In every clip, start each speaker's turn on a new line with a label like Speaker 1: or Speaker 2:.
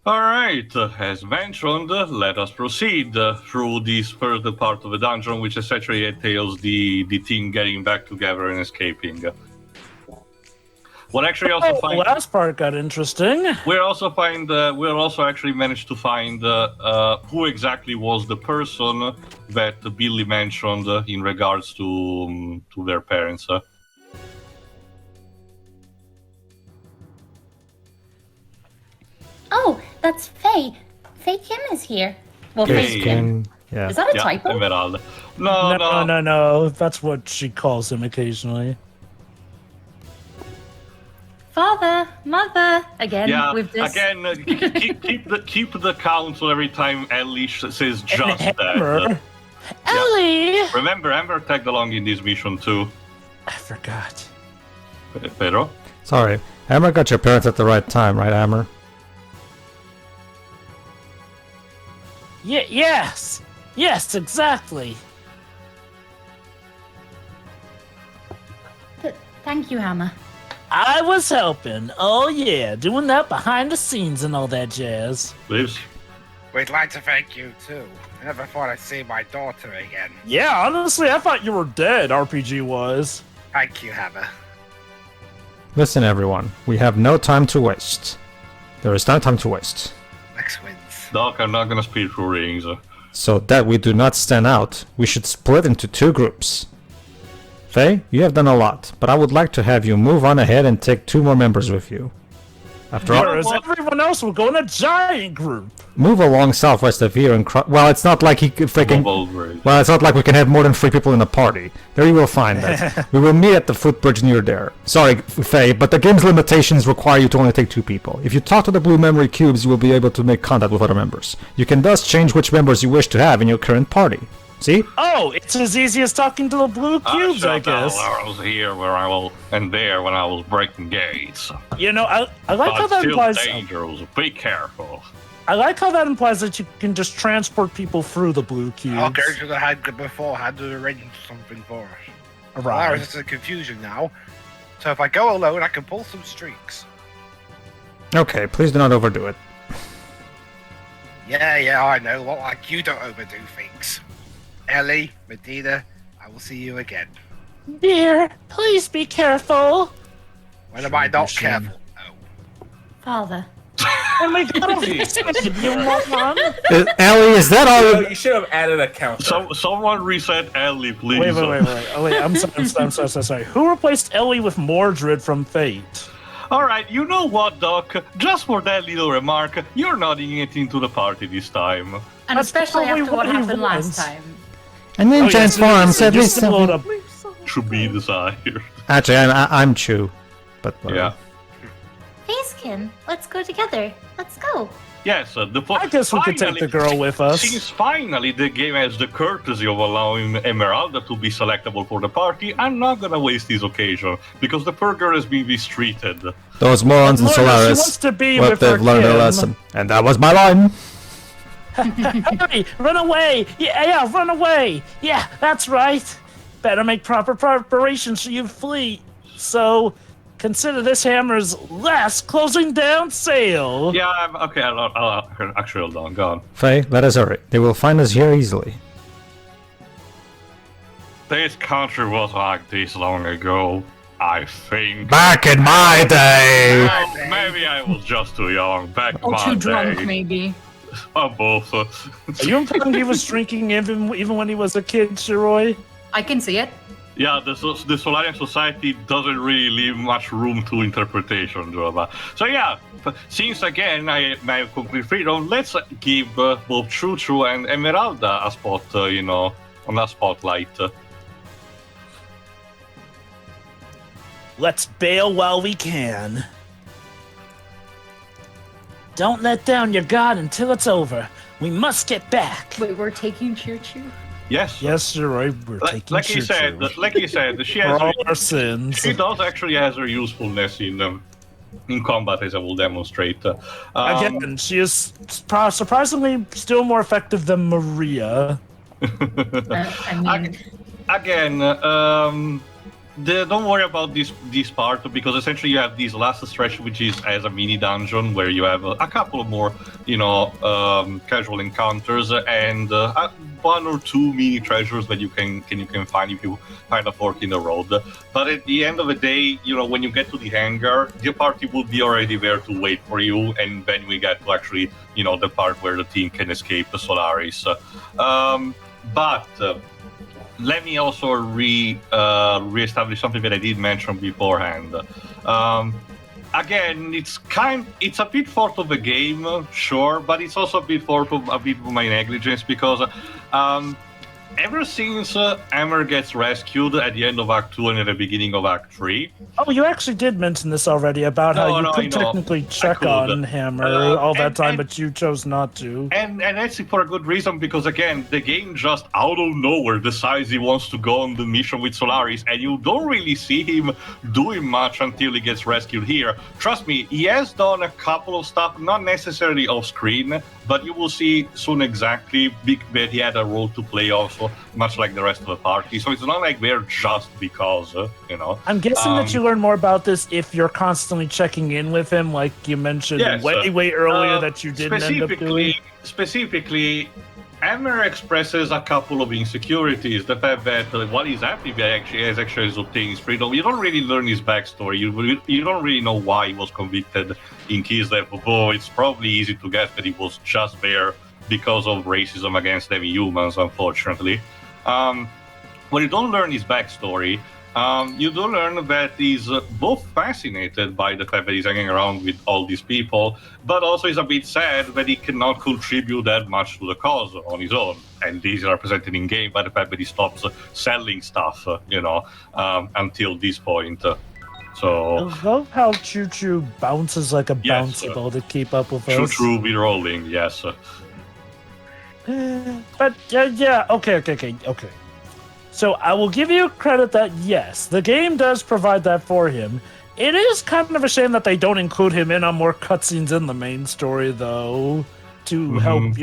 Speaker 1: Alright, as mentioned, let us proceed through this further part of the dungeon, which essentially entails the team getting back together and escaping. What actually also
Speaker 2: The last part got interesting.
Speaker 1: we'll also actually managed to find who exactly was the person that Billy mentioned in regards to their parents.
Speaker 3: Oh, that's Faye. Faye Kim is here. Well, Faye Kim.
Speaker 4: Yeah.
Speaker 3: Is that a typo?
Speaker 1: Emerald. No.
Speaker 2: No. That's what she calls him occasionally.
Speaker 3: Father, mother. Again,
Speaker 1: Yeah,
Speaker 3: with this.
Speaker 1: again, keep the count so every time Ellie says just
Speaker 2: Hammer.
Speaker 1: that.
Speaker 2: Ellie!
Speaker 1: Remember, Amber tagged along in this mission too.
Speaker 2: I forgot.
Speaker 1: Pedro?
Speaker 4: Sorry. Hammer got your parents at the right time, right, Hammer?
Speaker 2: Yes! Yes, exactly.
Speaker 3: Thank you, Hammer.
Speaker 2: I was helping. Oh yeah, doing that behind the scenes and all that jazz.
Speaker 1: Please.
Speaker 5: We'd like to thank you too. I never thought I'd see my daughter again.
Speaker 2: Yeah, honestly, I thought you were dead, RPG was.
Speaker 5: Thank you, Hammer.
Speaker 4: Listen, everyone. We have no time to waste. There is no time to waste.
Speaker 5: Next wins.
Speaker 1: Doc, I'm not gonna speed through rings.
Speaker 4: So that we do not stand out, we should split into two groups. Faye, you have done a lot, but I would like to have you move on ahead and take 2 more members with you. After all,
Speaker 2: Whereas everyone else will go in a giant group.
Speaker 4: move along southwest of here and well, it's not like he could freaking... Well, it's not like we can have more than 3 people in the party. There you will find that. We will meet at the footbridge near there. Sorry, Faye, but the game's limitations require you to only take 2 people. If you talk to the blue memory cubes, you will be able to make contact with other members. You can thus change which members you wish to have in your current party. See?
Speaker 2: Oh, it's as easy as talking to the blue cubes, I guess.
Speaker 1: I was here where I was, and there when I was breaking gates.
Speaker 2: You know, I like how that
Speaker 1: still
Speaker 2: implies...
Speaker 1: dangerous. Be careful.
Speaker 2: I like how that implies that you can just transport people through the blue cubes.
Speaker 5: I'll go to the head beforehand to arrange something for us.
Speaker 2: Right.
Speaker 5: There's a confusion now. So if I go alone, I can pull some streaks.
Speaker 4: Okay, please do not overdo it.
Speaker 5: Yeah, I know. Well, like you don't overdo things. Ellie, Medina, I will see you again.
Speaker 2: Dear, please be careful.
Speaker 5: When am I not careful? Oh.
Speaker 3: Father.
Speaker 2: Oh my god, you moron.
Speaker 4: Ellie, is that all?
Speaker 6: You should have added a counter.
Speaker 1: Someone reset Ellie, please.
Speaker 2: Wait. Oh, wait, I'm sorry. Who replaced Ellie with Mordred from Fate?
Speaker 1: Alright, you know what, Doc? Just for that little remark, you're not getting into the party this time.
Speaker 3: And
Speaker 2: That's
Speaker 3: especially
Speaker 2: probably
Speaker 3: after what
Speaker 2: what he
Speaker 3: happened
Speaker 2: wants.
Speaker 3: last time.
Speaker 4: And then transforms at least.
Speaker 2: Load up.
Speaker 1: To be desired.
Speaker 4: Actually, I'm Chew, but
Speaker 1: Yeah.
Speaker 3: Facekin, let's go together. Let's go.
Speaker 1: Yes,
Speaker 2: I guess we could take the girl with us.
Speaker 1: Since finally the game has the courtesy of allowing Emeralda to be selectable for the party, I'm not gonna waste this occasion, because the Purger has been mistreated.
Speaker 4: Those morons in
Speaker 2: She
Speaker 4: Solaris.
Speaker 2: wants to be
Speaker 4: Well,
Speaker 2: with
Speaker 4: they've
Speaker 2: her
Speaker 4: learned their
Speaker 2: Kim.
Speaker 4: lesson. And that was my line.
Speaker 2: Hurry, run away! Yeah, run away! Yeah, that's right. Better make proper preparations so you flee. So, consider this hammer's last closing down sale.
Speaker 1: Yeah, okay, I'll actually hold on, go on.
Speaker 4: Faye, let us hurry. They will find us here easily.
Speaker 1: This country was like this long ago, I think.
Speaker 4: Back in my day!
Speaker 1: Well, maybe I was just too young, back in
Speaker 3: Or
Speaker 1: my
Speaker 3: too
Speaker 1: day.
Speaker 3: drunk, maybe.
Speaker 1: Both.
Speaker 2: Are you implying he was drinking even when he was a kid, Shiroi?
Speaker 3: I can see it.
Speaker 1: Yeah, the Solarian Society doesn't really leave much room to interpretation, Jova. So yeah, since again I have complete freedom, let's give both Choo and Emeralda a spot, on a spotlight.
Speaker 2: Let's bail while we can. Don't let down your guard until it's over. We must get back.
Speaker 3: Wait, we're taking Choo Choo?
Speaker 1: Yes.
Speaker 2: Yes, you're right. We're taking
Speaker 1: like you said, she
Speaker 2: for
Speaker 1: has
Speaker 2: all our sins.
Speaker 1: she does actually has her usefulness in combat, as I will demonstrate.
Speaker 2: Again, she is surprisingly still more effective than Maria.
Speaker 3: I mean,
Speaker 1: don't worry about this part, because essentially you have this last stretch, which is as a mini dungeon where you have a couple of more, casual encounters and one or two mini treasures that you can find if you find a fork in the road. But at the end of the day, when you get to the hangar, the party will be already there to wait for you, and then we get to actually, the part where the team can escape the Solaris. But let me also reestablish something that I did mention beforehand. Again, it's a bit fault of the game, sure, but it's also a bit of my negligence, because ever since Emmer gets rescued at the end of Act 2 and at the beginning of Act 3...
Speaker 2: Oh, you actually did mention this already, about how you could technically check on Hammer all that time, but you chose not to.
Speaker 1: And that's for a good reason, because, again, the game just out of nowhere decides he wants to go on the mission with Solaris, and you don't really see him doing much until he gets rescued here. Trust me, he has done a couple of stuff, not necessarily off-screen, but you will see soon exactly that he had a role to play also, much like the rest of the party. So it's not like we're just because,
Speaker 2: I'm guessing that you learn more about this if you're constantly checking in with him, like you mentioned way earlier that you didn't end up doing.
Speaker 1: Specifically, Emmer expresses a couple of insecurities. The fact that while he's happy that he has actually obtained his freedom, you don't really learn his backstory. You don't really know why he was convicted in Kislev, although it's probably easy to guess that he was just there because of racism against demi-humans, unfortunately. When you don't learn his backstory, you do learn that he's both fascinated by the fact that he's hanging around with all these people, but also is a bit sad that he cannot contribute that much to the cause on his own. And this is represented in game by the fact that he stops selling stuff, until this point. So
Speaker 2: I love how Choo Choo bounces like a bouncy ball to keep up with us.
Speaker 1: Choo Choo be rolling, yes.
Speaker 2: But okay. So I will give you credit that yes, the game does provide that for him. It is kind of a shame that they don't include him in on more cutscenes in the main story, though, to help,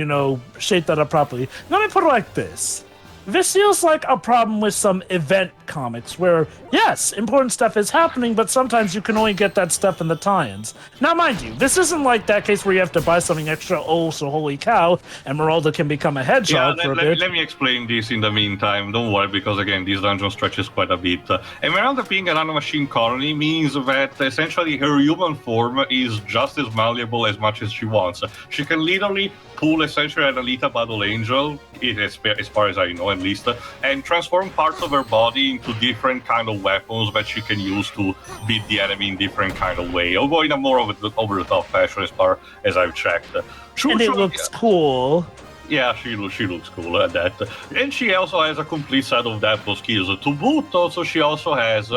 Speaker 2: shape that up properly. Let me put it like this. This feels like a problem with some event comics where, yes, important stuff is happening, but sometimes you can only get that stuff in the tie-ins. Now, mind you, this isn't like that case where you have to buy something extra, so holy cow, and Meralda can become a hedgehog for a bit.
Speaker 1: Let me explain this in the meantime, don't worry, because again, this dungeon stretches quite a bit. Emeralda being a nanomachine colony means that essentially her human form is just as malleable as much as she wants. She can literally pull essentially an Alita Battle Angel, as far as I know at least, and transform parts of her body into different kind of weapons that she can use to beat the enemy in different kind of way, although in a more over-the-top fashion as far as I've checked.
Speaker 2: And it looks cool.
Speaker 1: Yeah, she looks cool at that. And she also has a complete set of Deathblow skills. To boot, also, she also has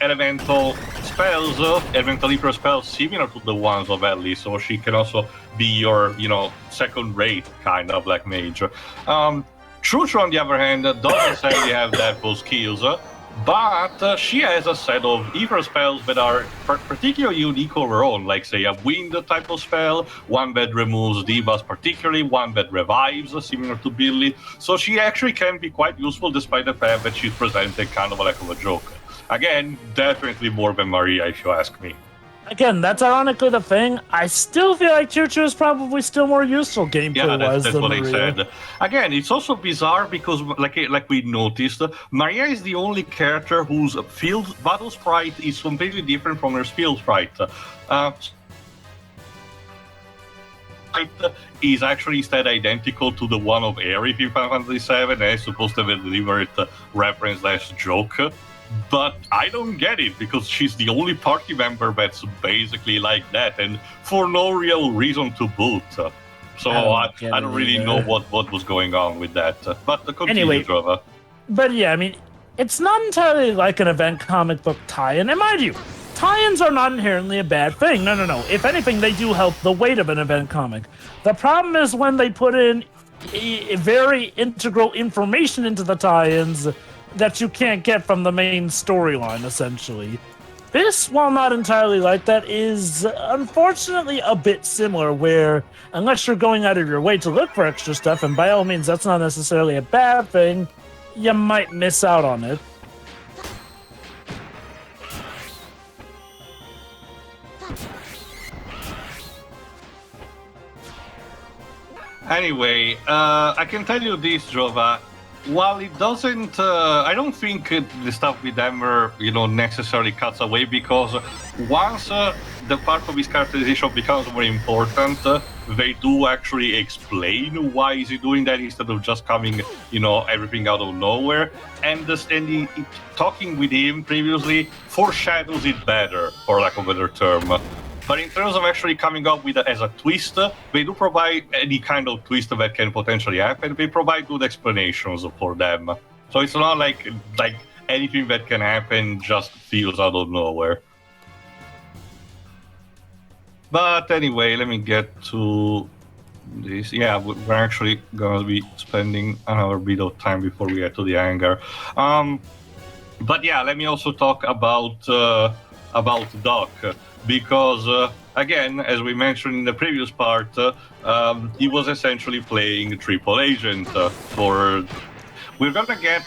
Speaker 1: elemental spells, elemental hyper spells similar to the ones of Ellie, so she can also be your, second-rate kind of black mage. Choo-Choo, on the other hand, doesn't necessarily have Deathblow skills, but she has a set of hyper spells that are particularly unique of her own, like, say, a wind type of spell, one that removes debuffs particularly, one that revives, similar to Billy. So she actually can be quite useful, despite the fact that she's presented kind of like a joke. Again, definitely more than Maria, if you ask me.
Speaker 2: Again, that's ironically the thing. I still feel like Choo Choo is probably still more useful gameplay-wise
Speaker 1: that's
Speaker 2: than
Speaker 1: what
Speaker 2: Maria.
Speaker 1: I said. Again, it's also bizarre because, like we noticed, Maria is the only character whose field battle sprite is completely different from her field sprite. Is actually instead identical to the one of Aerie in Final Fantasy VII, and is supposed to be a deliberate reference/joke. But I don't get it, because she's the only party member that's basically like that, and for no real reason to boot. So I don't really know what was going on with that. But continue,
Speaker 2: anyway,
Speaker 1: Drova.
Speaker 2: But yeah, I mean, it's not entirely like an event comic book tie-in, and mind you, tie-ins are not inherently a bad thing. No. If anything, they do help the weight of an event comic. The problem is when they put in very integral information into the tie-ins that you can't get from the main storyline, essentially. This, while not entirely like that, is unfortunately a bit similar, where unless you're going out of your way to look for extra stuff, and by all means that's not necessarily a bad thing, you might miss out on it.
Speaker 1: Anyway, I can tell you this, Jova. While it doesn't, I don't think the stuff with Ember, necessarily cuts away, because once the part of his characterization becomes more important, they do actually explain why is he doing that instead of just coming, everything out of nowhere. And talking with him previously foreshadows it better, for lack of a better term. But in terms of actually coming up with it as a twist, they do provide any kind of twist that can potentially happen. They provide good explanations for them. So it's not like anything that can happen just feels out of nowhere. But anyway, let me get to this. Yeah, we're actually going to be spending another bit of time before we get to the hangar. But yeah, let me also talk about Doc. Because, again, as we mentioned in the previous part, he was essentially playing triple agent. We're gonna get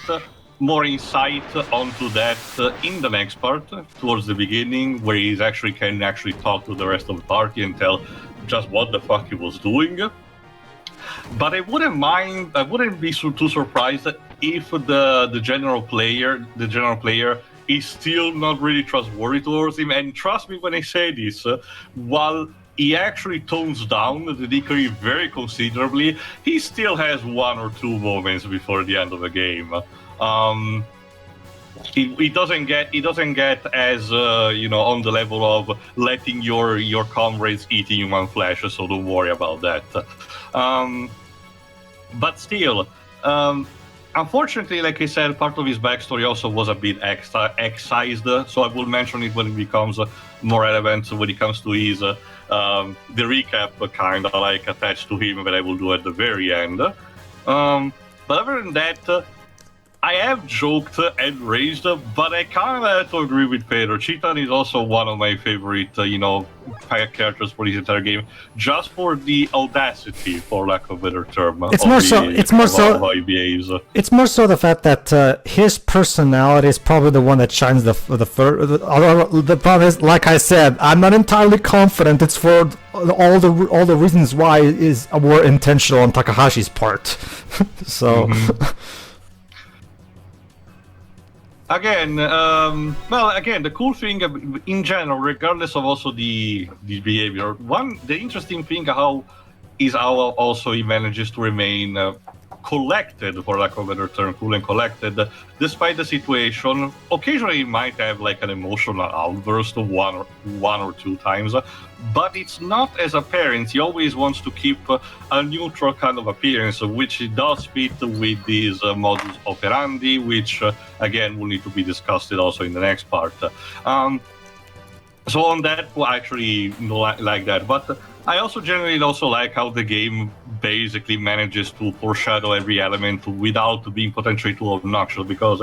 Speaker 1: more insight onto that in the next part, towards the beginning, where he can actually talk to the rest of the party and tell just what the fuck he was doing. But I wouldn't be too surprised if the general player is still not really trustworthy towards him. And trust me when I say this, while he actually tones down the Decree very considerably, he still has one or two moments before the end of the game. He doesn't get as on the level of letting your comrades eat human flesh, so don't worry about that. But still, unfortunately, like I said, part of his backstory also was a bit excised, so I will mention it when it becomes more relevant when it comes to his the recap kind of like attached to him that I will do at the very end. But other than that, I have joked and raised, but I kind of have to agree with Pedro. Cheetan is also one of my favorite, characters for this entire game, just for the audacity, for lack of a better term. It's more so
Speaker 4: the fact that his personality is probably the one that shines the problem is, like I said, I'm not entirely confident it's for all the reasons why were intentional on Takahashi's part. So.
Speaker 1: Mm-hmm. Again, the cool thing in general, regardless of also the behavior, the interesting thing how also he manages to remain collected, for lack of a better term, cool and collected, despite the situation. Occasionally he might have like an emotional outburst of one or two times, but it's not as apparent. He always wants to keep a neutral kind of appearance, which does fit with his modus operandi, which again will need to be discussed also in the next part. So on that, I actually like that. But I also generally also like how the game basically manages to foreshadow every element without being potentially too obnoxious, because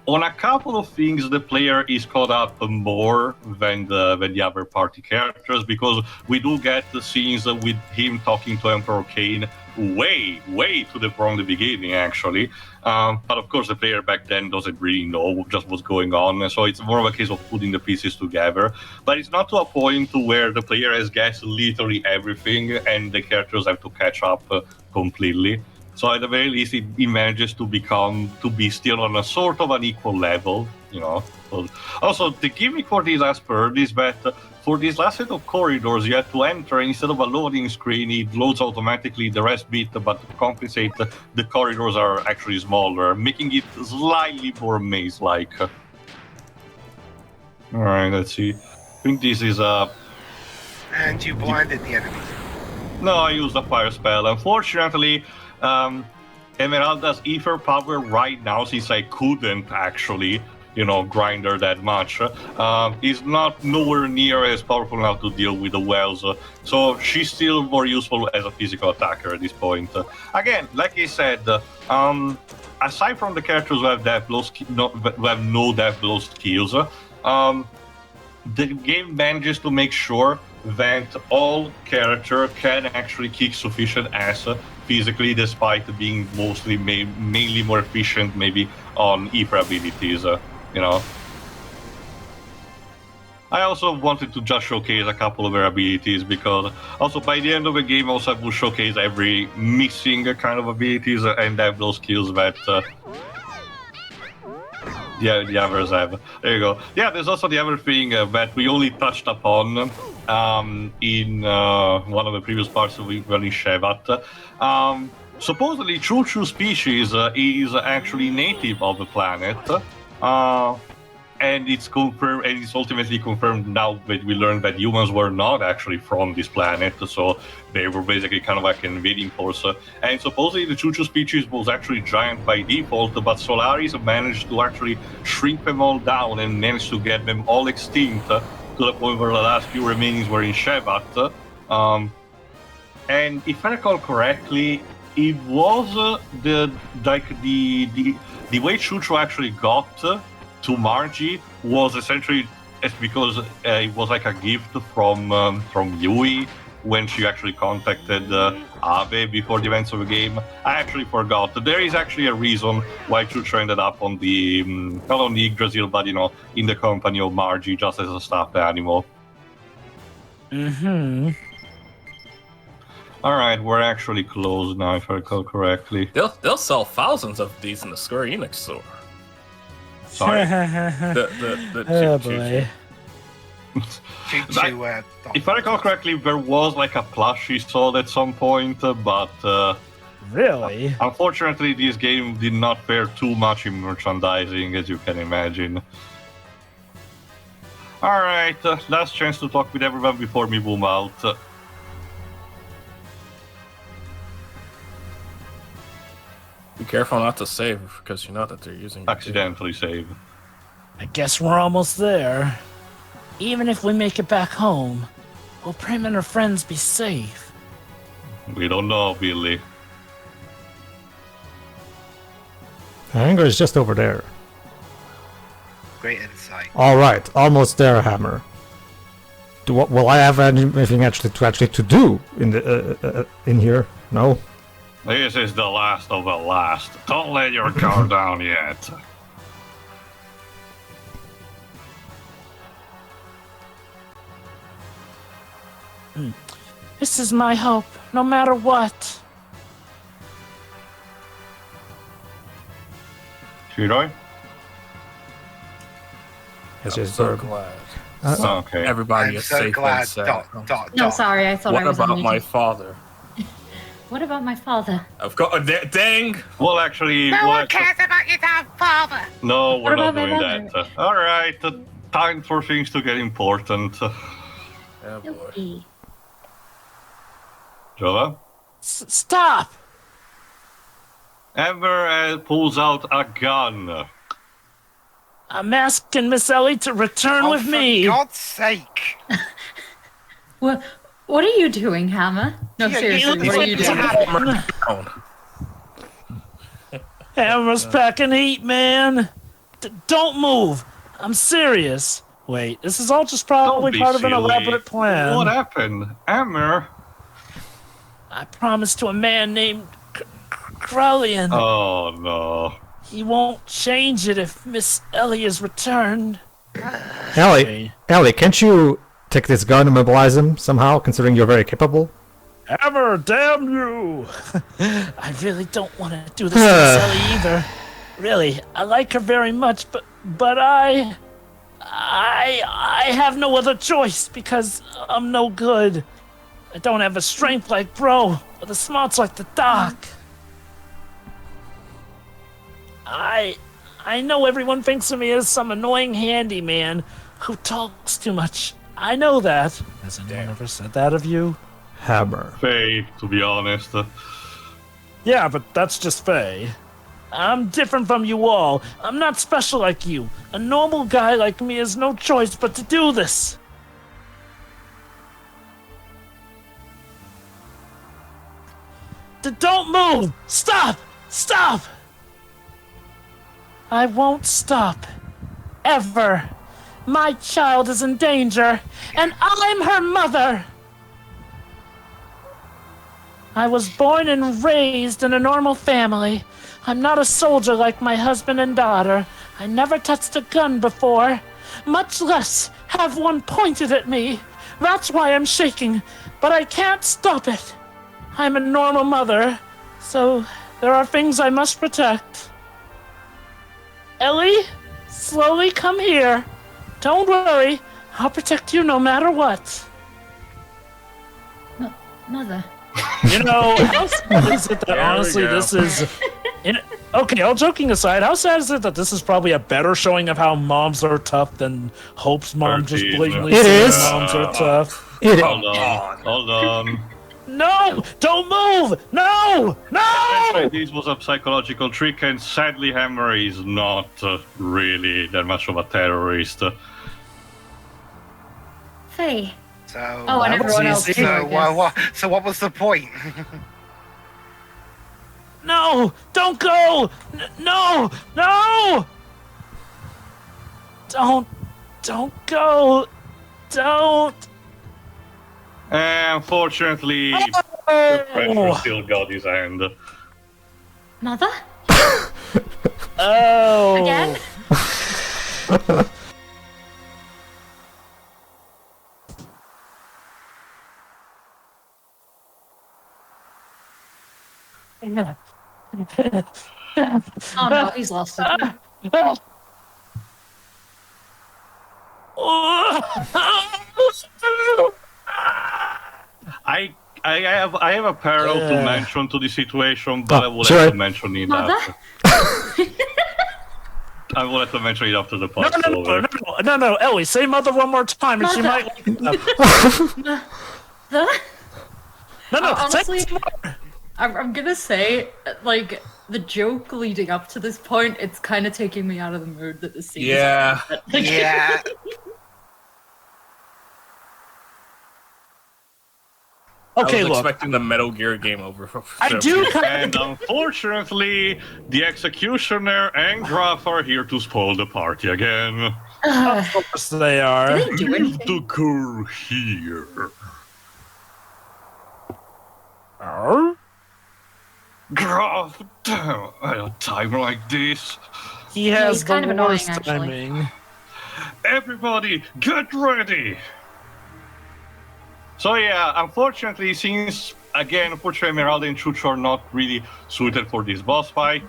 Speaker 1: on a couple of things the player is caught up more than the other party characters, because we do get the scenes with him talking to Emperor Kane way from the beginning, actually. But of course the player back then doesn't really know just what's going on, so it's more of a case of putting the pieces together. But it's not to a point where the player has guessed literally everything and the characters have to catch up completely. So at the very least, he manages to be still on a sort of an equal level, Also, the gimmick for this last bird is that for this last set of corridors, you have to enter, instead of a loading screen, it loads automatically the rest bit, but to compensate, the corridors are actually smaller, making it slightly more maze-like. Alright, let's see. I think this is a...
Speaker 5: And you blinded the enemy.
Speaker 1: No, I used a fire spell. Unfortunately, Emeralda's ether power right now, since I couldn't actually, grind her that much, is not nowhere near as powerful now to deal with the wells. So she's still more useful as a physical attacker at this point. Again, like I said, aside from the characters who have no death blow skills, the game manages to make sure that all character can actually kick sufficient ass physically, despite being mainly more efficient maybe on Ether abilities, I also wanted to just showcase a couple of their abilities, because also by the end of the game also I will showcase every missing kind of abilities and have those skills that the others have. There you go. Yeah, there's also the other thing that we only touched upon in one of the previous parts of Running Shevat. Supposedly, Choo-Choo species is actually native of the planet. And it's confirmed, and it's ultimately confirmed now that we learned that humans were not actually from this planet, so they were basically kind of like an invading force. And supposedly the Choo-Choo species was actually giant by default, but Solaris managed to actually shrink them all down and managed to get them all extinct to the point where the last few remainings were in Shevat. And if I recall correctly, it was the way Choo-Choo actually got to Margie was essentially because it was like a gift from Yui when she actually contacted Abe before the events of the game. I actually forgot. There is actually a reason why Choo-Choo ended up on the not on the Yggdrasil, but in the company of Margie, just as a stuffed animal.
Speaker 2: Mm-hmm.
Speaker 1: All right, we're actually closed now, if I recall correctly.
Speaker 6: They'll sell thousands of these in the Square Enix store.
Speaker 1: Sorry.
Speaker 2: Oh boy.
Speaker 1: If I recall correctly, there was like a plushie sold at some point, but
Speaker 2: Really?
Speaker 1: Unfortunately, this game did not fare too much in merchandising, as you can imagine. All right, last chance to talk with everyone before we boom out.
Speaker 6: Be careful not to save, because you know that they're using it.
Speaker 1: Accidentally save.
Speaker 2: I guess we're almost there. Even if we make it back home, will Prim and her friends be safe?
Speaker 1: We don't know, Billy.
Speaker 4: The hangar is just over there.
Speaker 5: Great insight.
Speaker 4: All right, almost there, Hammer. Will I have anything actually to do in here? No.
Speaker 1: This is the last of the last. Don't let your guard down yet.
Speaker 2: This is my hope, no matter what.
Speaker 1: Shiroy?
Speaker 6: I'm so glad.
Speaker 1: Okay.
Speaker 6: Everybody
Speaker 5: I'm
Speaker 6: is
Speaker 5: so
Speaker 6: safe
Speaker 5: glad.
Speaker 6: and sound.
Speaker 3: No, sorry, I thought I
Speaker 6: What
Speaker 3: was
Speaker 6: about
Speaker 3: on
Speaker 6: my
Speaker 3: mute.
Speaker 6: father?
Speaker 3: What about my father?
Speaker 6: I've got a dang.
Speaker 1: Well, actually...
Speaker 5: No one cares about your damn father!
Speaker 1: No, we're
Speaker 3: What
Speaker 1: not
Speaker 3: about my
Speaker 1: doing that. All right, time for things to get important.
Speaker 6: Oh boy.
Speaker 3: Okay.
Speaker 1: Jova?
Speaker 2: Stop!
Speaker 1: Amber pulls out a gun.
Speaker 2: I'm asking Miss Ellie to return with me.
Speaker 5: For God's sake!
Speaker 3: What are you doing, Hammer? No,
Speaker 5: Yeah,
Speaker 3: seriously, what are you doing?
Speaker 2: Hammer's packing heat, man. Don't move. I'm serious. Wait, this is all just probably part of an elaborate plan.
Speaker 1: What happened? Amber?
Speaker 2: I promised to a man named Krallian.
Speaker 1: Oh, no.
Speaker 2: He won't change it if Miss Ellie is returned.
Speaker 4: Ellie, can't you take this gun and mobilize him somehow, considering you're very capable?
Speaker 2: Hammer, damn you! I really don't want to do this to Miss Ellie either. Really, I like her very much, but I have no other choice because I'm no good. I don't have a strength like Bro, or the smarts like the Doc. I know everyone thinks of me as some annoying handyman who talks too much. I know that. Has anyone ever said that of you?
Speaker 4: Hammer.
Speaker 1: Faye, to be honest.
Speaker 2: Yeah, but that's just Faye. I'm different from you all. I'm not special like you. A normal guy like me has no choice but to do this. Don't move! Stop! Stop! I won't stop. Ever. My child is in danger, and I'm her mother! I was born and raised in a normal family. I'm not a soldier like my husband and daughter. I never touched a gun before. much less have one pointed at me. That's why I'm shaking, but I can't stop it. I'm a normal mother, so there are things I must protect. Ellie, slowly come here. Don't worry, I'll protect you no matter what.
Speaker 3: Mother.
Speaker 2: You know, how sad is it that honestly this is... Okay, all joking aside, how sad is it that this is probably a better showing of how moms are tough than Hope's mom just blatantly saying moms are tough?
Speaker 1: Hold on.
Speaker 2: No! Don't move! No! No!
Speaker 1: This was a psychological trick, and sadly Hammer is not really that much of a terrorist.
Speaker 3: Faye.
Speaker 5: So,
Speaker 3: and everyone else too,
Speaker 5: so what was the point?
Speaker 2: No! Don't go! No! No! Don't go! Don't!
Speaker 1: Unfortunately, the pressure still got his hand.
Speaker 3: Mother?
Speaker 2: Oh!
Speaker 3: Again? Oh no, he's lost it.
Speaker 1: I have a parallel to mention to the situation, but I will have to mention it after. I will have to mention it after the podcast over.
Speaker 2: No, Ellie, say mother one more time, and she might.
Speaker 7: Honestly, I'm gonna say, like, the joke leading up to this point, it's kind of taking me out of the mood that the scene is.
Speaker 5: Yeah.
Speaker 2: Okay,
Speaker 6: I was
Speaker 2: look.
Speaker 6: expecting the Metal Gear game over.
Speaker 1: And unfortunately, the Executioner and Graf are here to spoil the party again.
Speaker 2: Of course they are.
Speaker 7: They do
Speaker 1: Leave
Speaker 7: anything.
Speaker 1: the girl here. Graf, damn, at a time like this.
Speaker 2: He has
Speaker 7: he's kind
Speaker 2: the
Speaker 7: of annoying,
Speaker 2: worst
Speaker 7: actually.
Speaker 2: timing.
Speaker 1: Everybody, get ready! So yeah, unfortunately, since, again, unfortunately, Emeralda and Chucho are not really suited for this boss fight,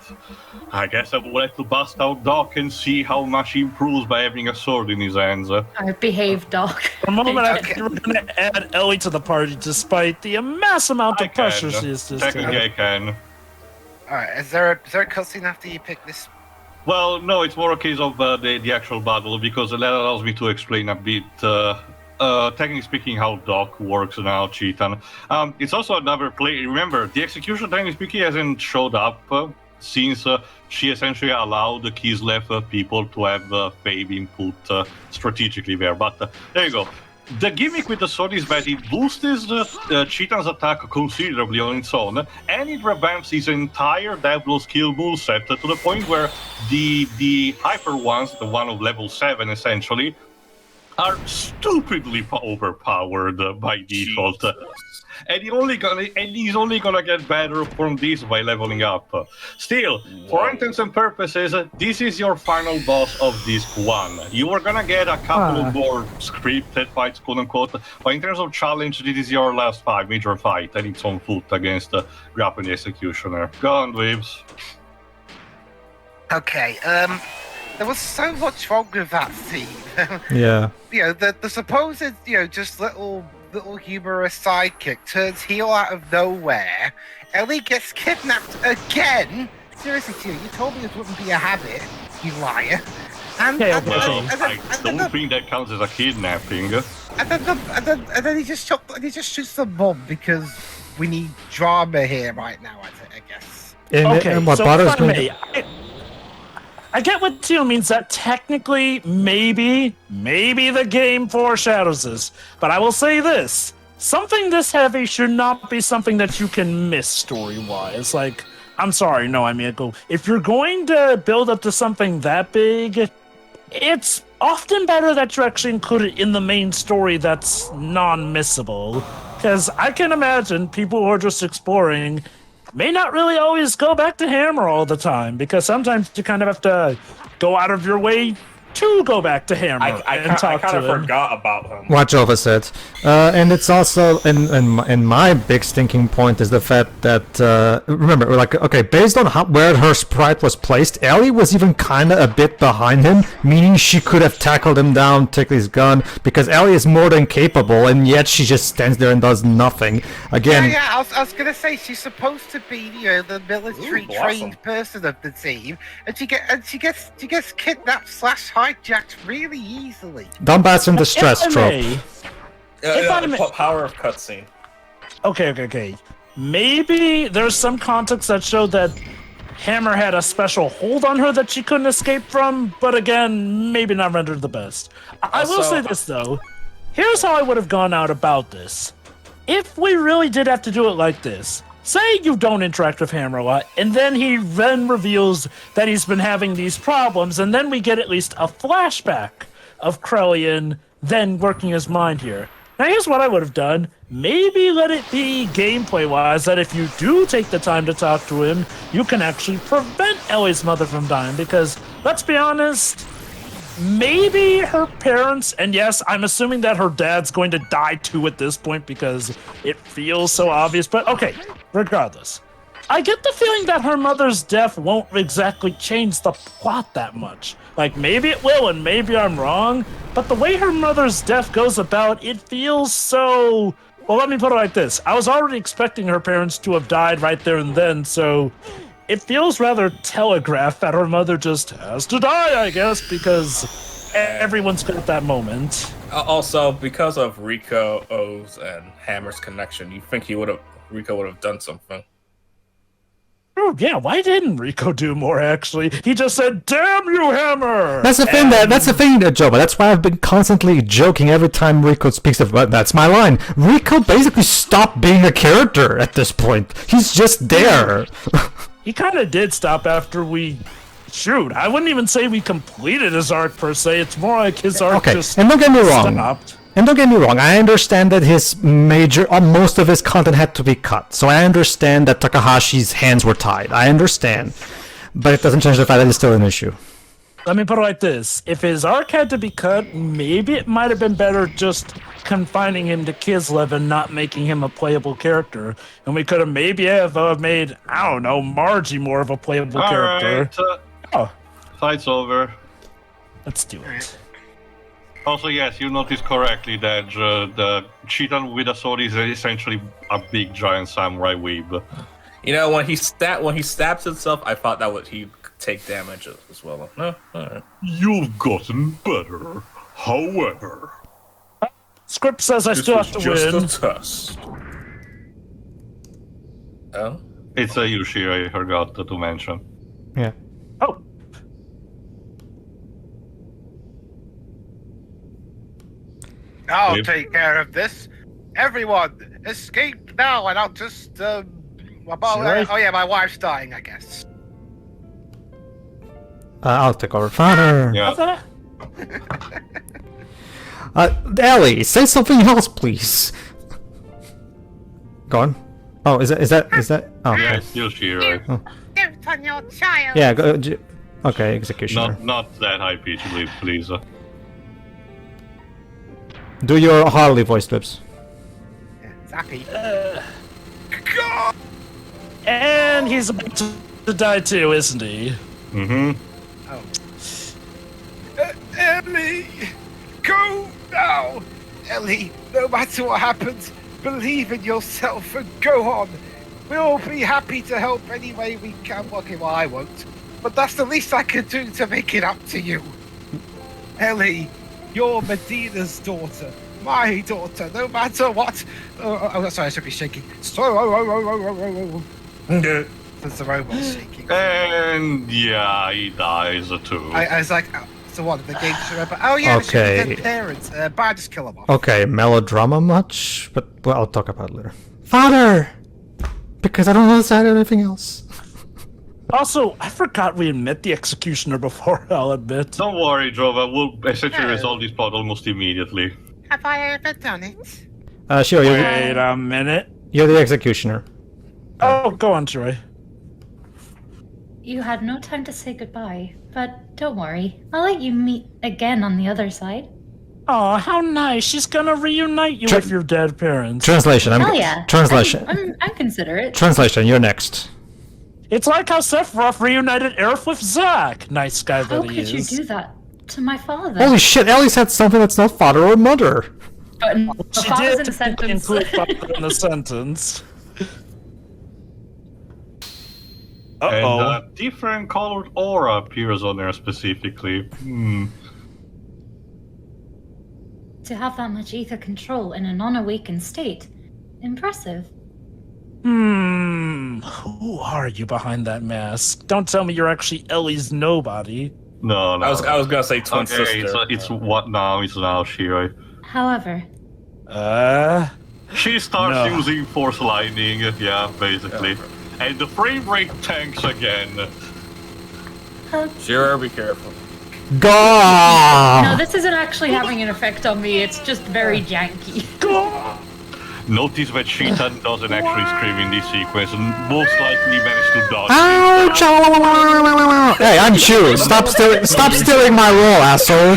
Speaker 1: I guess I will have to bust out Doc and see how much he improves by having a sword in his hands.
Speaker 7: Alright, behave, Doc.
Speaker 2: For a moment, I thought you were going to add Ellie to the party, despite the mass amount of pressure she is just
Speaker 1: Technically, I can.
Speaker 5: Alright, is there a cutscene after you pick this?
Speaker 1: Well, no, it's more a case of the actual battle, because that allows me to explain a bit, technically speaking, how Doc works now, Cheetan. It's also another play. Remember, the Execution, technically speaking, hasn't showed up since she essentially allowed the Kislev people to have Faye being put strategically there. But there you go. The gimmick with the sword is that it boosts Cheetan's attack considerably on its own, and it revamps his entire Devil skill moveset to the point where the hyper ones, the one of level 7 essentially, are stupidly overpowered by default. And he's only gonna get better from this by leveling up. Still, for all intents and purposes, this is your final boss of Disc 1. You are gonna get a couple of more scripted fights, quote unquote, but in terms of challenge, this is your last major fight, and it's on foot against Graf and the Executioner. Go on, Dweebs.
Speaker 5: Okay, there was so much wrong with that scene.
Speaker 4: Yeah.
Speaker 5: You know, the supposed, just little humorous sidekick turns heel out of nowhere. Ellie gets kidnapped again. Seriously, Tio, you told me this wouldn't be a habit, you liar. And
Speaker 1: Well, I don't think that counts as a kidnapping.
Speaker 5: And then he just shoots the mum because we need drama here right now, I guess.
Speaker 4: And what
Speaker 2: so
Speaker 4: bothers
Speaker 2: if I
Speaker 4: me...
Speaker 2: may, I get what Tio means, that technically, maybe the game foreshadows this. But I will say this. Something this heavy should not be something that you can miss story-wise. Like, I'm sorry, no, I mean, if you're going to build up to something that big, it's often better that you actually include it in the main story that's non-missable. Because I can imagine people who are just exploring may not really always go back to Hammer all the time, because sometimes you kind of have to go out of your way to go back to Hammer and talk
Speaker 6: I
Speaker 2: to
Speaker 6: kind
Speaker 2: him.
Speaker 6: of forgot about him.
Speaker 4: What Jova said. And it's also, and my big stinking point is the fact that, remember, like, okay, based on where her sprite was placed, Ellie was even kind of a bit behind him, meaning she could have tackled him down, taken his gun, because Ellie is more than capable, and yet she just stands there and does nothing. Again...
Speaker 5: Yeah, I was gonna say, she's supposed to be, the military-trained person of the team, and she gets kidnapped / hijacked really easily.
Speaker 4: Don't bask in distress, trope.
Speaker 6: Power of cutscene.
Speaker 2: Okay. Maybe there's some context that showed that Hammer had a special hold on her that she couldn't escape from, but again, maybe not rendered the best. I will say this, though. Here's how I would have gone out about this. If we really did have to do it like this, say you don't interact with Hammer a lot, and then he reveals that he's been having these problems, and then we get at least a flashback of Krellian then working his mind here. Now here's what I would have done. Maybe let it be gameplay-wise that if you do take the time to talk to him, you can actually prevent Ellie's mother from dying, because, let's be honest, maybe her parents, and yes, I'm assuming that her dad's going to die too at this point because it feels so obvious, but okay, regardless. I get the feeling that her mother's death won't exactly change the plot that much. Like, maybe it will, and maybe I'm wrong, but the way her mother's death goes about, it feels so... Well, let me put it like this. I was already expecting her parents to have died right there and then, so... It feels rather telegraphed that her mother just has to die, I guess, because everyone's got that moment.
Speaker 6: Also, because of Rico's and Hammer's connection, you think Rico would have done something.
Speaker 2: Oh, yeah, why didn't Rico do more, actually? He just said, "Damn you, Hammer!"
Speaker 4: That's the thing, Joba. That's why I've been constantly joking every time Rico speaks of, that's my line. Rico basically stopped being a character at this point. He's just there.
Speaker 2: He kind of did stop after we... Shoot, I wouldn't even say we completed his arc, per se. It's more like his arc just
Speaker 4: and don't get me wrong.
Speaker 2: stopped.
Speaker 4: And don't get me wrong, I understand that his most of his content had to be cut. So I understand that Takahashi's hands were tied. I understand. But it doesn't change the fact that it's still an issue.
Speaker 2: Let me put it like this. If his arc had to be cut, maybe it might have been better just confining him to Kislev and not making him a playable character. And we could have maybe made, I don't know, Margie more of a playable character.
Speaker 1: Right, fight's over.
Speaker 2: Let's do it.
Speaker 1: Also, yes, you noticed correctly that the Chitan with a sword is essentially a big giant samurai weeb.
Speaker 6: You know, when he stabs himself, I thought that he'd take damage as well. No, alright.
Speaker 1: You've gotten better. However,
Speaker 2: Script says I still have to win.
Speaker 6: Just a test. Oh,
Speaker 1: it's a Yushi. I forgot to mention.
Speaker 4: Yeah.
Speaker 2: Oh.
Speaker 5: I'll take care of this. Everyone, escape now, and I'll just, oh yeah, my wife's dying, I guess.
Speaker 4: I'll take over. Father.
Speaker 1: Yeah.
Speaker 4: Ellie, say something else, please. Go on. Oh, is that? Oh, okay.
Speaker 1: Yes, Yushi, right?
Speaker 3: Don't on your child.
Speaker 4: Yeah. Okay, executioner.
Speaker 1: Not that high pitch, please.
Speaker 4: Do your Harley voice, Lips.
Speaker 5: Zappy.
Speaker 2: And he's about to die too, isn't he?
Speaker 1: Mm-hmm.
Speaker 5: Ellie, go now. Ellie, no matter what happens, believe in yourself and go on. We'll be happy to help any way we can. Okay, well, I won't. But that's the least I can do to make it up to you. Ellie, you're Medina's daughter. My daughter, no matter what. Oh, sorry, I should be shaking. Since the robot's shaking.
Speaker 1: And yeah, he dies too.
Speaker 5: I was like, so what, the game should remember? Oh yeah,
Speaker 4: Okay.
Speaker 5: they should parents. But just kill them off.
Speaker 4: Okay, melodrama much, but well, I'll talk about it later. Father, because I don't know the anything else.
Speaker 2: Also, I forgot we had met the Executioner before, I'll admit.
Speaker 1: Don't worry, Jova. We'll essentially resolve this plot almost immediately.
Speaker 3: Have I ever done it?
Speaker 4: Sure,
Speaker 2: Wait a minute.
Speaker 4: you're the executioner.
Speaker 2: Oh, go on, Troy.
Speaker 3: You had no time to say goodbye, but don't worry. I'll let you meet again on the other side.
Speaker 2: Oh, how nice. She's gonna reunite you with your dead parents.
Speaker 4: Translation.
Speaker 3: Hell yeah.
Speaker 4: Translation.
Speaker 3: I'm considerate.
Speaker 4: Translation. You're next.
Speaker 2: It's like how Sephiroth reunited Aerith with Zack. Nice guy
Speaker 3: How
Speaker 2: that he
Speaker 3: could you
Speaker 2: is.
Speaker 3: do that to my father?
Speaker 4: Holy shit! Ellie said something that's not father or mother.
Speaker 3: But
Speaker 2: She
Speaker 3: father's
Speaker 2: did
Speaker 3: in the sentence.
Speaker 2: include father in the sentence.
Speaker 1: And
Speaker 2: Uh-oh.
Speaker 1: a different colored aura appears on there specifically.
Speaker 3: To have that much ether control in a non-awakened state. Impressive.
Speaker 2: Who are you behind that mask? Don't tell me you're actually Ellie's nobody.
Speaker 1: No.
Speaker 6: I was gonna say twin
Speaker 1: Okay,
Speaker 6: sister.
Speaker 1: it's what now? It's now Shiro.
Speaker 3: However,
Speaker 1: She starts
Speaker 2: No.
Speaker 1: using Force Lightning, yeah, basically. And the frame rate tanks again.
Speaker 6: Sure, be careful.
Speaker 4: Gah!
Speaker 3: no, this isn't actually having an effect on me. It's just very janky.
Speaker 1: Notice that Cheetah doesn't actually scream in this sequence and most likely managed to dodge.
Speaker 4: Ouch! Hey, I'm Chew. Stop stealing my role, asshole.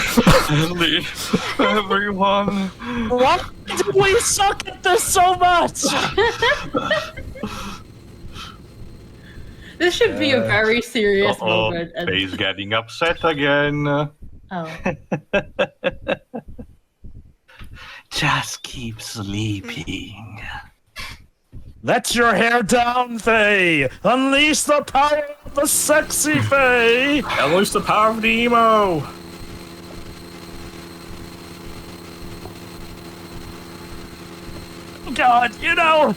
Speaker 1: Everyone.
Speaker 2: Why do we suck at this so much?
Speaker 7: This should be a very serious moment. And
Speaker 1: Faye's getting upset again.
Speaker 3: Oh.
Speaker 1: Just keep sleeping.
Speaker 2: Let your hair down, Faye! Unleash the power of the sexy Faye!
Speaker 6: Unleash the power of the emo!
Speaker 2: God, you know,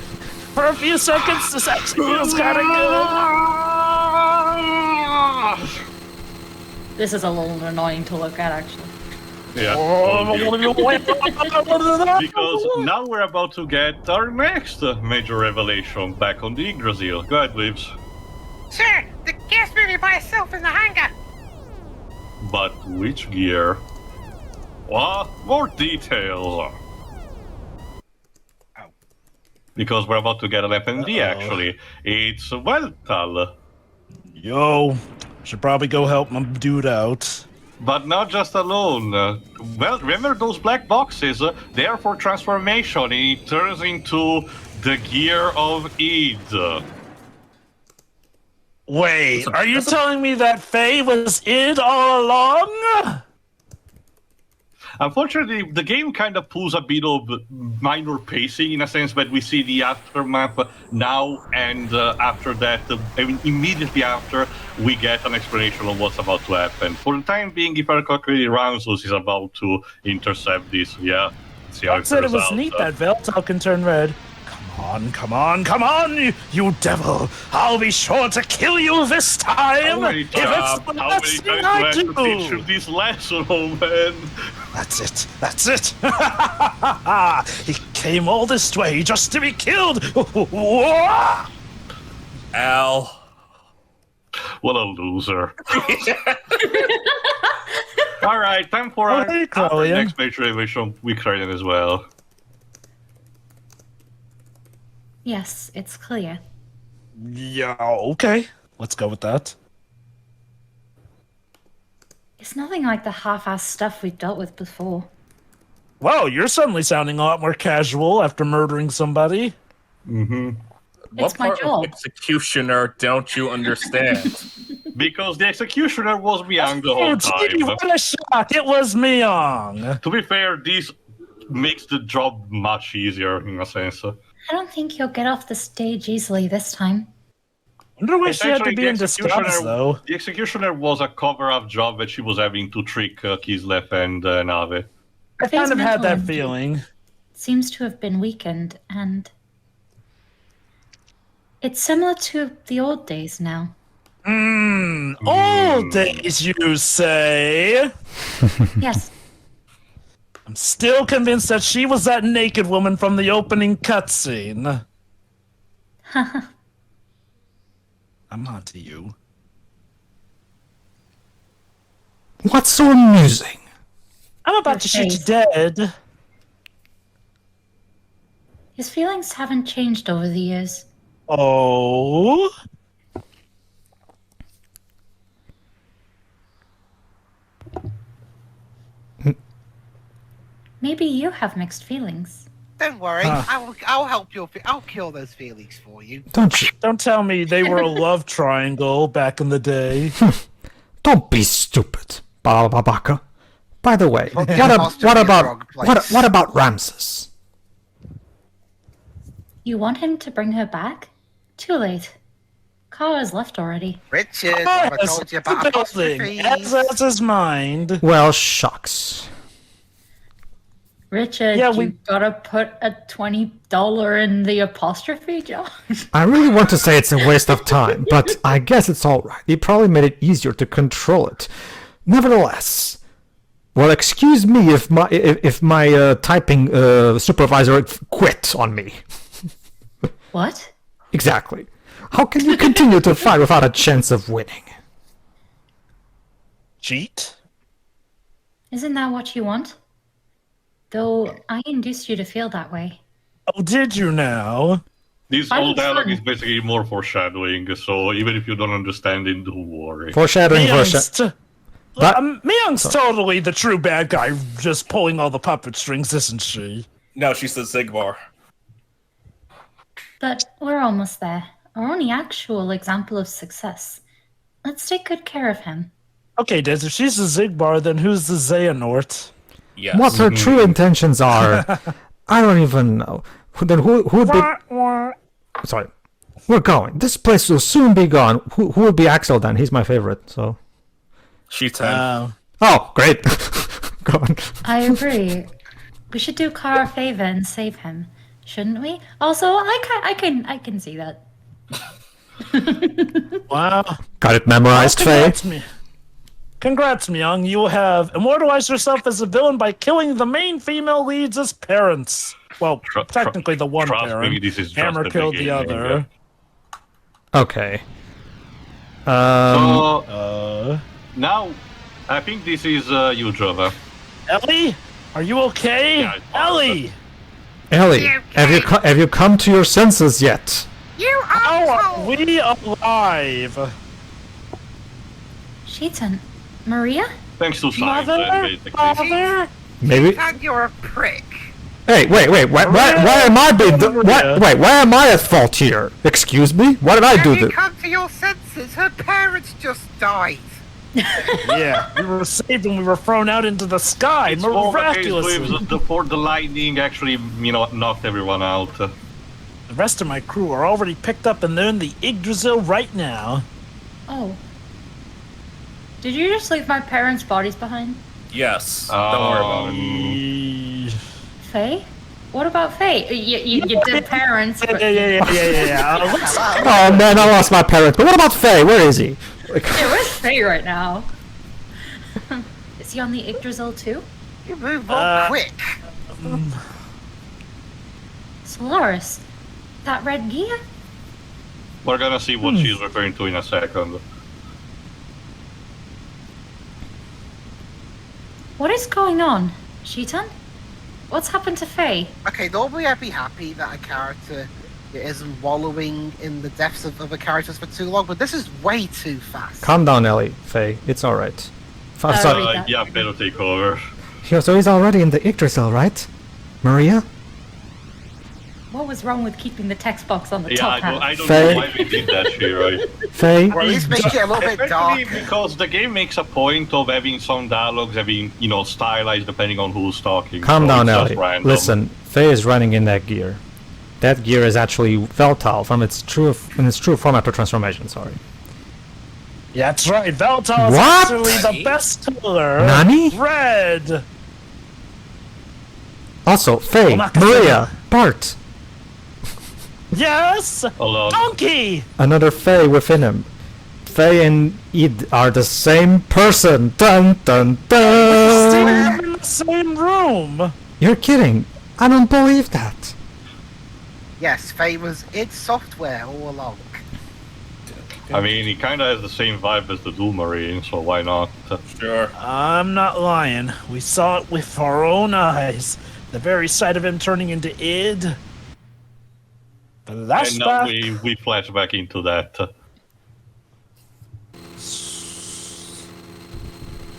Speaker 2: for a few seconds this actually feels kinda good.
Speaker 7: this is a little annoying to look at, actually.
Speaker 1: Yeah. Because now we're about to get our next major revelation back on the Yggdrasil. Go ahead, Lives.
Speaker 5: Sir, the gear's moving by itself in the hangar.
Speaker 1: But which gear? Well, more details. Because we're about to get an FND, actually. It's Weltal.
Speaker 2: Yo, should probably go help my dude out.
Speaker 1: But not just alone. Well, remember those black boxes? They are for transformation. It turns into the gear of Eid.
Speaker 2: Wait, are you telling me that Faye was id all along?
Speaker 1: Unfortunately, the game kind of pulls a bit of minor pacing in a sense that we see the aftermath now, and after that, immediately after, we get an explanation of what's about to happen. For the time being, if I recall correctly, Rounzus is about to intercept this. Yeah, see how
Speaker 2: I said it was
Speaker 1: out.
Speaker 2: neat that Veltal can turn red. Come on, you devil! I'll be sure to kill you this time!
Speaker 1: How many
Speaker 2: If it's the
Speaker 1: how
Speaker 2: last
Speaker 1: many
Speaker 2: thing
Speaker 1: times do I
Speaker 2: I
Speaker 1: have to teach you
Speaker 2: do!
Speaker 1: this lesson, old man?
Speaker 2: That's it! He came all this way just to be killed!
Speaker 6: Al.
Speaker 1: What a loser. Alright, time for our
Speaker 2: Hey, Chloe.
Speaker 1: next major revelation. We cried as well.
Speaker 3: Yes, it's clear.
Speaker 2: Yeah, okay. Let's go with that.
Speaker 3: It's nothing like the half-assed stuff we've dealt with before.
Speaker 2: Wow, you're suddenly sounding a lot more casual after murdering somebody.
Speaker 6: What
Speaker 3: It's my
Speaker 6: part
Speaker 3: job.
Speaker 6: of executioner don't you understand?
Speaker 1: Because the executioner was Myung the
Speaker 2: Oh,
Speaker 1: whole
Speaker 2: gee,
Speaker 1: time.
Speaker 2: what a shock! It was Myung!
Speaker 1: To be fair, this makes the job much easier in a sense.
Speaker 3: I don't think you'll get off the stage easily this time.
Speaker 2: Wonder why she had to
Speaker 1: Essentially,
Speaker 2: be in disguise, though.
Speaker 1: The executioner was a cover-up job that she was having to trick Kislev and Nave.
Speaker 2: I kind of had that
Speaker 3: mental
Speaker 2: feeling.
Speaker 3: Seems to have been weakened, and it's similar to the old days now.
Speaker 2: Old days, you say?
Speaker 3: Yes,
Speaker 2: I'm still convinced that she was that naked woman from the opening cutscene. I'm on to you.
Speaker 4: What's so amusing?
Speaker 2: I'm about to shoot you dead.
Speaker 3: his feelings haven't changed over the years.
Speaker 2: Oh?
Speaker 3: Maybe you have mixed feelings.
Speaker 5: Don't worry,
Speaker 2: Huh.
Speaker 5: I'll help you. I'll cure those feelings for you.
Speaker 2: Don't tell me they were a love triangle back in the day.
Speaker 4: Don't be stupid, Babaka. By the way,
Speaker 5: Probably lost in
Speaker 4: what
Speaker 5: the
Speaker 4: about
Speaker 5: wrong place.
Speaker 4: what about Ramses?
Speaker 3: You want him to bring her back? Too late. Kara has left already.
Speaker 5: Richard,
Speaker 2: Ah,
Speaker 5: I told you about
Speaker 2: the building,
Speaker 5: apostrophes.
Speaker 2: as his mind.
Speaker 4: Well, shucks.
Speaker 3: Richard,
Speaker 2: Yeah,
Speaker 3: you gotta put a $20 in the apostrophe, John.
Speaker 4: I really want to say it's a waste of time, but I guess it's all right. It probably made it easier to control it. Nevertheless, well, excuse me if my typing supervisor quit on me.
Speaker 3: What?
Speaker 4: Exactly. How can you continue to fight without a chance of winning?
Speaker 2: Cheat?
Speaker 3: Isn't that what you want? Though I induced you to feel that way.
Speaker 2: Oh, did you now?
Speaker 1: This
Speaker 3: I
Speaker 1: whole
Speaker 3: was
Speaker 1: dialogue
Speaker 3: fun.
Speaker 1: is basically more foreshadowing, so even if you don't understand it, don't worry.
Speaker 4: Foreshadowing,
Speaker 2: Myung's totally the true bad guy, just pulling all the puppet strings, isn't she?
Speaker 6: No, she's the Zigbar.
Speaker 3: But we're almost there. Our only actual example of success. Let's take good care of him.
Speaker 2: Okay, Des, if she's the Zigbar, then who's the Xehanort?
Speaker 6: Yes.
Speaker 4: What her true intentions are, I don't even know. Then who would be...
Speaker 2: Wah, wah.
Speaker 4: Sorry. We're going. This place will soon be gone. Who would be Axel then? He's my favorite, so...
Speaker 6: She 10.
Speaker 4: Oh, great. Go on.
Speaker 3: I agree. We should do Kara a favor and save him, shouldn't we? Also, I can see that.
Speaker 2: Wow.
Speaker 4: Got it memorized, Faye.
Speaker 2: Congrats, Myung. You have immortalized yourself as a villain by killing the main female leads' parents. Well, technically the one
Speaker 1: Trust
Speaker 2: parent.
Speaker 1: me, this is just
Speaker 2: Hammer
Speaker 1: the
Speaker 2: killed the
Speaker 1: beginning,
Speaker 2: other.
Speaker 4: Okay.
Speaker 1: So, now, I think this is you, Jova.
Speaker 2: Ellie? Are you okay?
Speaker 1: Yeah, it's
Speaker 2: Ellie!
Speaker 4: Ellie, have you come to your senses yet?
Speaker 5: You
Speaker 2: How are
Speaker 5: asshole!
Speaker 2: we alive?
Speaker 3: Sheetan, Maria?
Speaker 1: Thanks to science,
Speaker 2: Mother?
Speaker 1: basically.
Speaker 2: Father?
Speaker 4: Maybe.
Speaker 5: And you're a prick.
Speaker 4: Hey, wait. Why am I being? Why am I at fault here? Excuse me. What did I do?
Speaker 5: Have you come to your senses? Her parents just died.
Speaker 2: Yeah, we were saved when we were thrown out into the sky,
Speaker 1: It's more of a case
Speaker 2: miraculously.
Speaker 1: with before the lightning actually, knocked everyone out.
Speaker 2: The rest of my crew are already picked up and they're in the Yggdrasil right now.
Speaker 3: Oh. Did you just leave my parents' bodies behind?
Speaker 6: Yes. Don't worry about it.
Speaker 3: Faye? What about Faye? You did parents. But...
Speaker 2: Yeah.
Speaker 4: Oh man, I lost my parents. But what about Faye? Where is he?
Speaker 3: Yeah, where's Faye right now? Is he on the Yggdrasil too?
Speaker 5: You move on quick.
Speaker 3: Solaris, that red gear?
Speaker 1: We're gonna see what she's referring to in a second.
Speaker 3: What is going on? Sheetan? What's happened to Faye?
Speaker 5: Okay, normally I'd be happy that a character isn't wallowing in the depths of other characters for too long, but this is way too fast.
Speaker 4: Calm down, Ellie. Faye, it's all right. Sorry.
Speaker 1: Yeah, better take over.
Speaker 4: So he's already in the Yggdrasil, right? Maria?
Speaker 3: What was wrong with keeping the text box on the
Speaker 1: Yeah,
Speaker 3: top half?
Speaker 1: I don't
Speaker 4: Faye?
Speaker 1: know why we did that here, right?
Speaker 4: Faye?
Speaker 5: Well, let's make it a little bit
Speaker 1: Especially
Speaker 5: darker.
Speaker 1: because the game makes a point of having some dialogues having, stylized depending on who's talking.
Speaker 4: Calm
Speaker 1: so
Speaker 4: down,
Speaker 1: it's just
Speaker 4: Ellie.
Speaker 1: random.
Speaker 4: Listen, Faye is running in that gear. That gear is actually Veltal from its true form after transformation. Sorry.
Speaker 2: Yeah, that's right. Veltal is
Speaker 4: What?
Speaker 2: actually the best color.
Speaker 4: Nani?
Speaker 2: Red.
Speaker 4: Also, Faye,
Speaker 2: Omakase.
Speaker 4: Maria, Bart.
Speaker 2: Yes.
Speaker 1: Hold on.
Speaker 2: Donkey.
Speaker 4: Another Faye within him. Faye and Id are the same person. Dun dun dun.
Speaker 2: Staying in the same room.
Speaker 4: You're kidding. I don't believe that.
Speaker 5: Yes, Faye was id Software all along.
Speaker 1: I mean, he kind of has the same vibe as the Doom Marine, so why not?
Speaker 6: Sure.
Speaker 2: I'm not lying. We saw it with our own eyes. The very sight of him turning into id.
Speaker 1: And now
Speaker 2: Flashback.
Speaker 1: we flash back into that.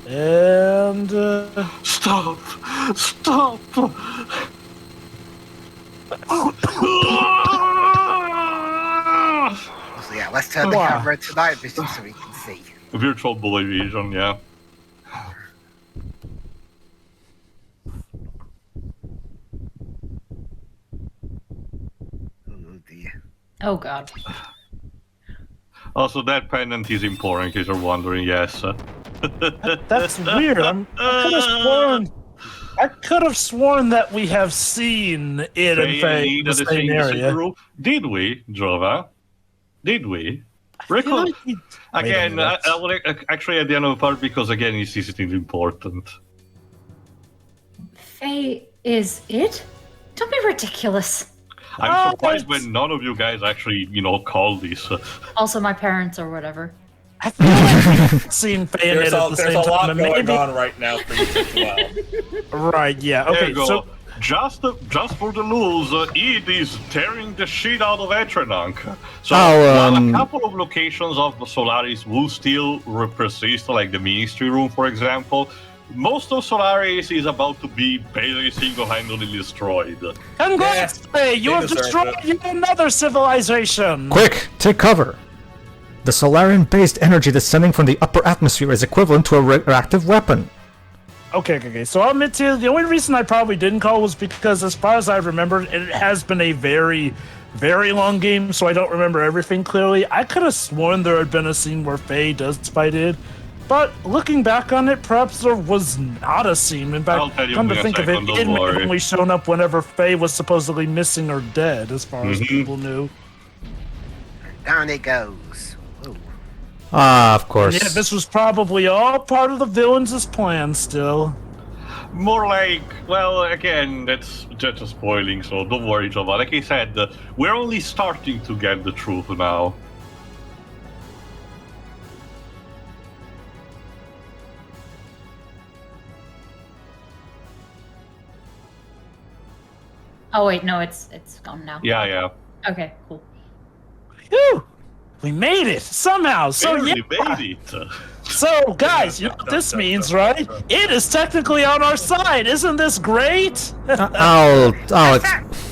Speaker 2: And
Speaker 1: Stop! Stop!
Speaker 5: So yeah, let's turn the camera to night vision so we can see.
Speaker 1: Virtual bully vision, yeah.
Speaker 5: Oh dear.
Speaker 3: Oh god.
Speaker 1: Also, that pendant is important, in case you're wondering, yes.
Speaker 2: that's weird. I could have sworn that we have seen it in Faye in the same area.
Speaker 1: Did we, Jova? Did we?
Speaker 2: Like
Speaker 1: Again, I will actually at the end of the part, because again, it's important.
Speaker 3: Faye is it? Don't be ridiculous.
Speaker 1: I'm surprised when none of you guys actually, called this.
Speaker 7: Also, my parents or whatever.
Speaker 2: I feel like we've seen Faye in it at the
Speaker 6: There's
Speaker 2: same
Speaker 6: a lot
Speaker 2: time.
Speaker 6: going on right now for you to allow.
Speaker 2: Right, yeah.
Speaker 1: There
Speaker 2: Okay,
Speaker 1: you go.
Speaker 2: so
Speaker 1: Just for the lulz, it is tearing the shit out of Etrenank. So while a couple of locations of the Solaris will still persist, like the Ministry Room, for example, most of Solaris is about to be barely single-handedly destroyed.
Speaker 2: congrats, Faye! You have destroyed yet another civilization!
Speaker 4: Quick, take cover. The Solarian-based energy descending from the upper atmosphere is equivalent to a reactive weapon.
Speaker 2: Okay. So I'll admit to you, the only reason I probably didn't call was because, as far as I remember, it has been a very, very long game, so I don't remember everything clearly. I could have sworn there had been a scene where Faye does fight it, but looking back on it, perhaps there was not a scene. In fact, come to think of it, it may have only shown up whenever Faye was supposedly missing or dead, as far as people knew.
Speaker 5: Down it goes.
Speaker 4: Ah, of course.
Speaker 2: Yeah, this was probably all part of the villains' plan still.
Speaker 1: More like, well, again, that's just a spoiling, so don't worry, Jova. Like I said, we're only starting to get the truth now.
Speaker 3: Oh wait, no, it's gone now.
Speaker 1: Yeah.
Speaker 3: Okay, cool.
Speaker 2: Whew! We made it somehow. So
Speaker 1: Barely
Speaker 2: yeah.
Speaker 1: made it.
Speaker 2: So guys, you know what this means, right? It is technically on our side. Isn't this great?
Speaker 4: I'll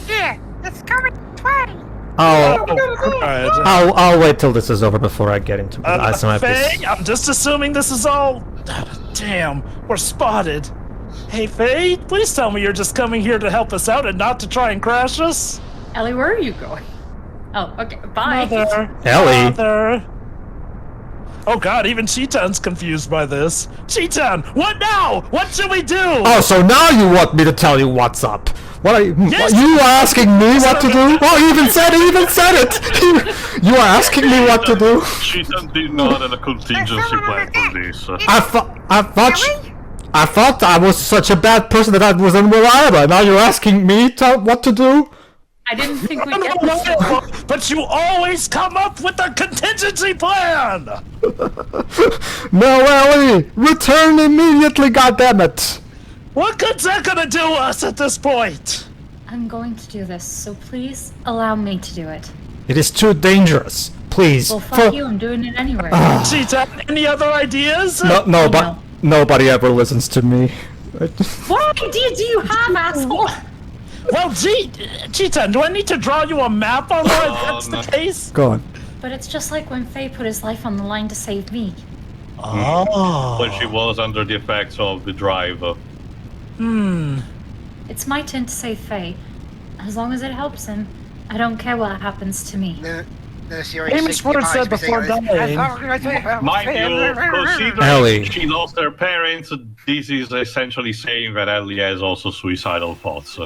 Speaker 5: Yeah, it's coming this way.
Speaker 4: I'll wait till this is over before I get into some of
Speaker 2: Faye,
Speaker 4: this.
Speaker 2: I'm just assuming this is all. Damn, we're spotted. Hey Faye, please tell me you're just coming here to help us out and not to try and crash us.
Speaker 7: Ellie, where are you going? Oh, okay. Bye.
Speaker 2: Mother,
Speaker 4: Ellie.
Speaker 2: Mother. Oh god, even Cheetan's confused by this. Cheetan, what now? What should we do?
Speaker 4: Oh, so now you want me to tell you what's up? What are you?
Speaker 2: Yes.
Speaker 4: You are asking me what to do? Oh, he even said it. You are asking me what to do?
Speaker 1: Cheetan did not have a contingency plan for this.
Speaker 4: I thought I was such a bad person that I was unreliable. Now you're asking me what to do?
Speaker 7: I didn't think we'd get this.
Speaker 2: Unreliable, but you always come up with a contingency plan!
Speaker 4: No, Ellie! Return immediately, goddammit!
Speaker 2: What good's that gonna do us at this point?
Speaker 3: I'm going to do this, so please allow me to do it.
Speaker 4: It is too dangerous. Please.
Speaker 3: Well, fuck you, I'm doing it anyway.
Speaker 2: Cheetan, any other ideas?
Speaker 4: No, but nobody ever listens to me.
Speaker 3: What idea do you have, asshole?
Speaker 2: Well, Cheetan, do I need to draw you a map on why that's the case?
Speaker 4: Go on.
Speaker 3: But it's just like when Faye put his life on the line to save me.
Speaker 2: Oh.
Speaker 1: When she was under the effects of the drive.
Speaker 3: It's my turn to save Faye. As long as it helps him, I don't care what happens to me.
Speaker 2: Famous words said before dying.
Speaker 1: Mind you, considering
Speaker 4: Ellie.
Speaker 1: she lost her parents, this is essentially saying that Ellie has also suicidal thoughts.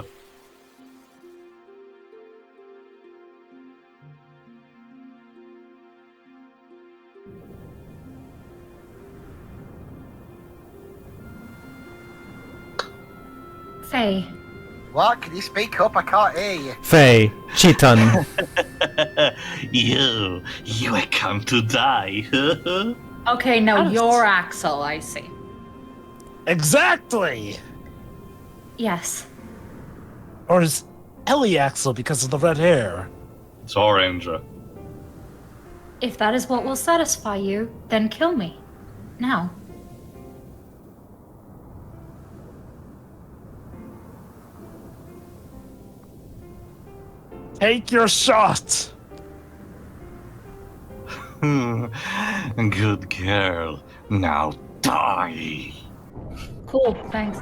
Speaker 3: Faye,
Speaker 5: What? Can you speak up? I can't hear you.
Speaker 4: Faye, Cheetan.
Speaker 1: You have come to die.
Speaker 7: Okay, now you're Axel, I see.
Speaker 2: Exactly!
Speaker 3: yes.
Speaker 2: Or is Ellie Axel because of the red hair?
Speaker 1: It's orange.
Speaker 3: If that is what will satisfy you, then kill me. Now.
Speaker 2: Take your shot.
Speaker 1: Good girl. Now die.
Speaker 3: Cool, thanks.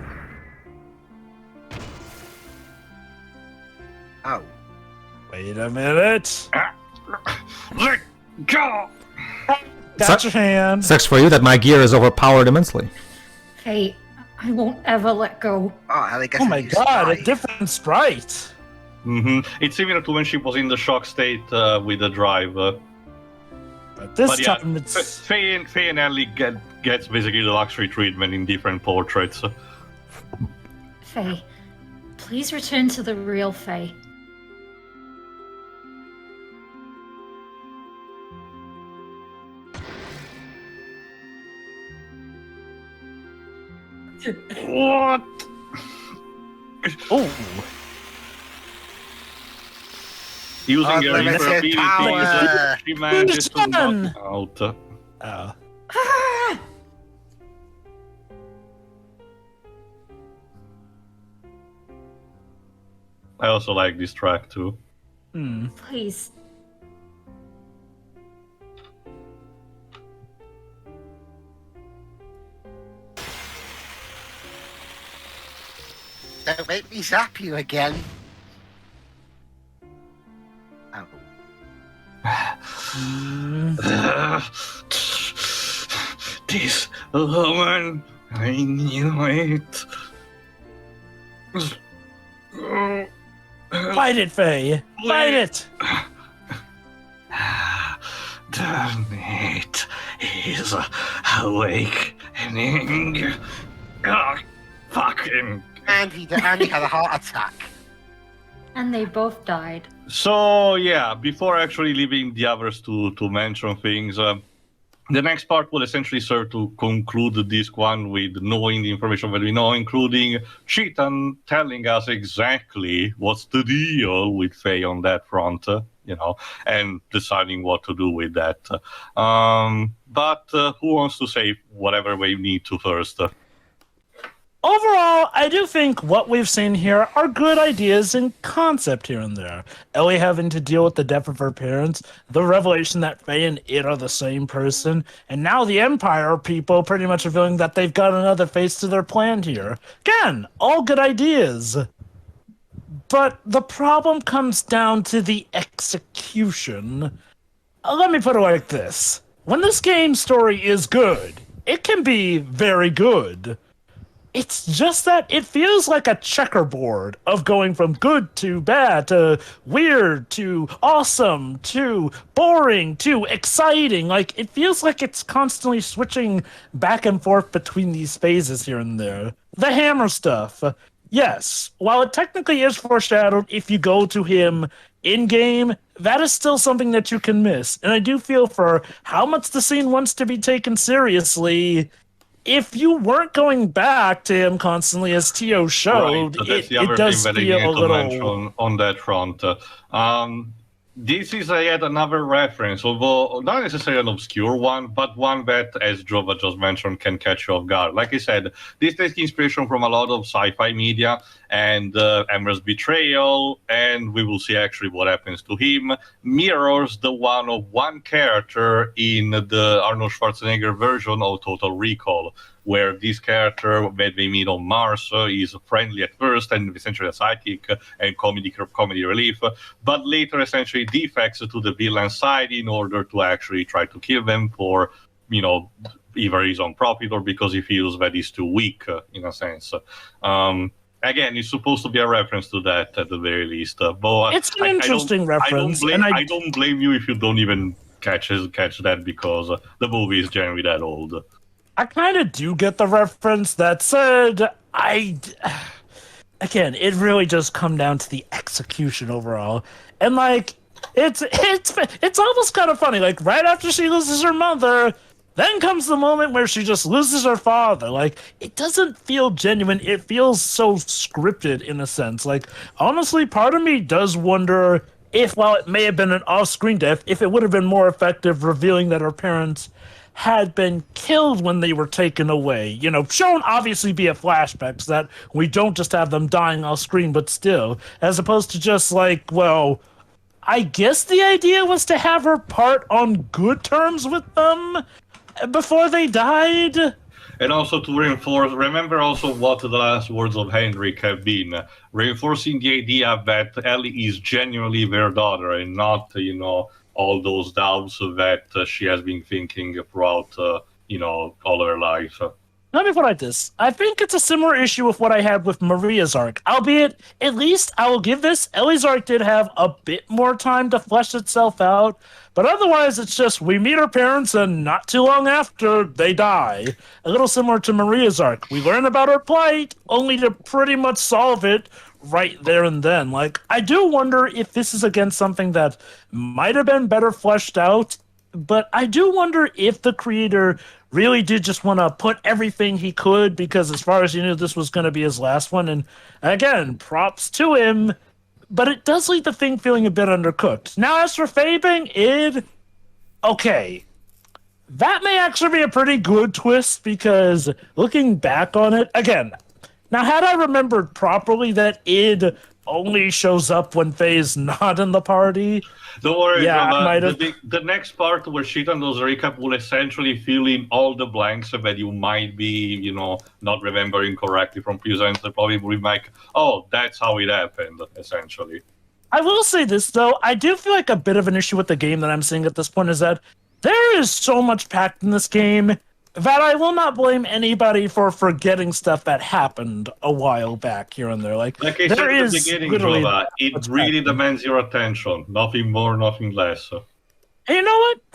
Speaker 5: Oh.
Speaker 2: Wait a minute.
Speaker 1: Let go.
Speaker 2: Got your hand.
Speaker 4: Sucks for you that my gear is overpowered immensely.
Speaker 3: Hey, I won't ever let go.
Speaker 5: Oh, Ellie gets
Speaker 2: Oh
Speaker 5: a
Speaker 2: my
Speaker 5: new
Speaker 2: god, a
Speaker 5: sprite.
Speaker 2: different sprite.
Speaker 1: It's similar to when she was in the shock state with the drive.
Speaker 2: But this
Speaker 1: But yeah,
Speaker 2: time it's...
Speaker 1: Faye and Ellie gets basically the luxury treatment in different portraits.
Speaker 3: Faye, please return to the real Faye.
Speaker 1: What?
Speaker 2: Oh,
Speaker 1: Using her
Speaker 5: Unlimited
Speaker 1: abilities,
Speaker 5: power.
Speaker 1: she manages to knock
Speaker 2: Done.
Speaker 1: him out.
Speaker 2: oh.
Speaker 1: I also like this track too.
Speaker 3: Please.
Speaker 5: Don't make me zap you again. Oh.
Speaker 1: This woman, I knew it.
Speaker 2: Fight it, Faye. Fight it.
Speaker 1: The need is awakening. Fucking.
Speaker 5: And he had a heart attack.
Speaker 3: And they both died.
Speaker 1: So yeah, before actually leaving the others to mention things, the next part will essentially serve to conclude the disc one with knowing the information that we know, including Cheetan telling us exactly what's the deal with Faye on that front, and deciding what to do with that. But who wants to say whatever we need to first?
Speaker 2: Overall, I do think what we've seen here are good ideas in concept here and there. Ellie having to deal with the death of her parents, the revelation that Faye and it are the same person, and now the Empire people pretty much revealing that they've got another face to their plan here. Again, all good ideas. But the problem comes down to the execution. Let me put it like this. When this game's story is good, it can be very good. It's just that it feels like a checkerboard of going from good to bad to weird to awesome to boring to exciting. Like, it feels like it's constantly switching back and forth between these phases here and there. The hammer stuff. Yes, while it technically is foreshadowed if you go to him in-game, that is still something that you can miss. And I do feel for how much the scene wants to be taken seriously, if you weren't going back to him constantly, as Tio showed,
Speaker 1: right, that's the
Speaker 2: it
Speaker 1: other
Speaker 2: does
Speaker 1: thing that I
Speaker 2: feel
Speaker 1: need
Speaker 2: a
Speaker 1: to
Speaker 2: little...
Speaker 1: mention on that front. This is yet another reference, although not necessarily an obscure one, but one that, as Jova just mentioned, can catch you off guard. Like I said, this takes inspiration from a lot of sci-fi media, and Emerald's betrayal, and we will see actually what happens to him, mirrors the one of one character in the Arnold Schwarzenegger version of Total Recall, where this character that we meet on Mars is friendly at first and essentially a sidekick and comedy relief, but later essentially defects to the villain side in order to actually try to kill them for, either his own profit or because he feels that he's too weak, in a sense. Again, it's supposed to be a reference to that at the very least. But
Speaker 2: it's an interesting reference.
Speaker 1: I don't blame you if you don't even catch that, because the movie is generally that old.
Speaker 2: I kind of do get the reference. That said, again, it really just come down to the execution overall. And it's almost kind of funny. Like, right after she loses her mother, then comes the moment where she just loses her father. Like, it doesn't feel genuine. It feels so scripted in a sense. Like, honestly, part of me does wonder if, while it may have been an off-screen death, if it would have been more effective revealing that her parents had been killed when they were taken away. Shown obviously via flashbacks, so that we don't just have them dying off screen, but still, as opposed to just I guess the idea was to have her part on good terms with them before they died.
Speaker 1: And also to reinforce, remember also what the last words of Henrik have been, reinforcing the idea that Ellie is genuinely their daughter and not, all those doubts that she has been thinking throughout, all her life.
Speaker 2: Let me put it like this. I think it's a similar issue with what I had with Maria's arc. Albeit, at least I will give this, Ellie's arc did have a bit more time to flesh itself out. But otherwise, it's just we meet her parents and not too long after, they die. A little similar to Maria's arc. We learn about her plight, only to pretty much solve it right there and then. Like, I do wonder if this is, again, something that might have been better fleshed out. But I do wonder if the creator really did just want to put everything he could, because as far as you knew, this was going to be his last one. And again, props to him, but it does leave the thing feeling a bit undercooked. Now, as for Fabing, okay, that may actually be a pretty good twist, because looking back on it, again, now had I remembered properly that Id only shows up when Faye's not in the party.
Speaker 1: Don't worry,
Speaker 2: yeah,
Speaker 1: the next part where Shitan does a recap will essentially fill in all the blanks that you might be, not remembering correctly from previous episodes. Probably will be like, oh, that's how it happened, essentially.
Speaker 2: I will say this, though. I do feel like a bit of an issue with the game that I'm seeing at this point is that there is so much packed in this game that I will not blame anybody for forgetting stuff that happened a while back here and there. Like I said at the beginning, Jova,
Speaker 1: it really demands your attention. Nothing more, nothing less.
Speaker 2: And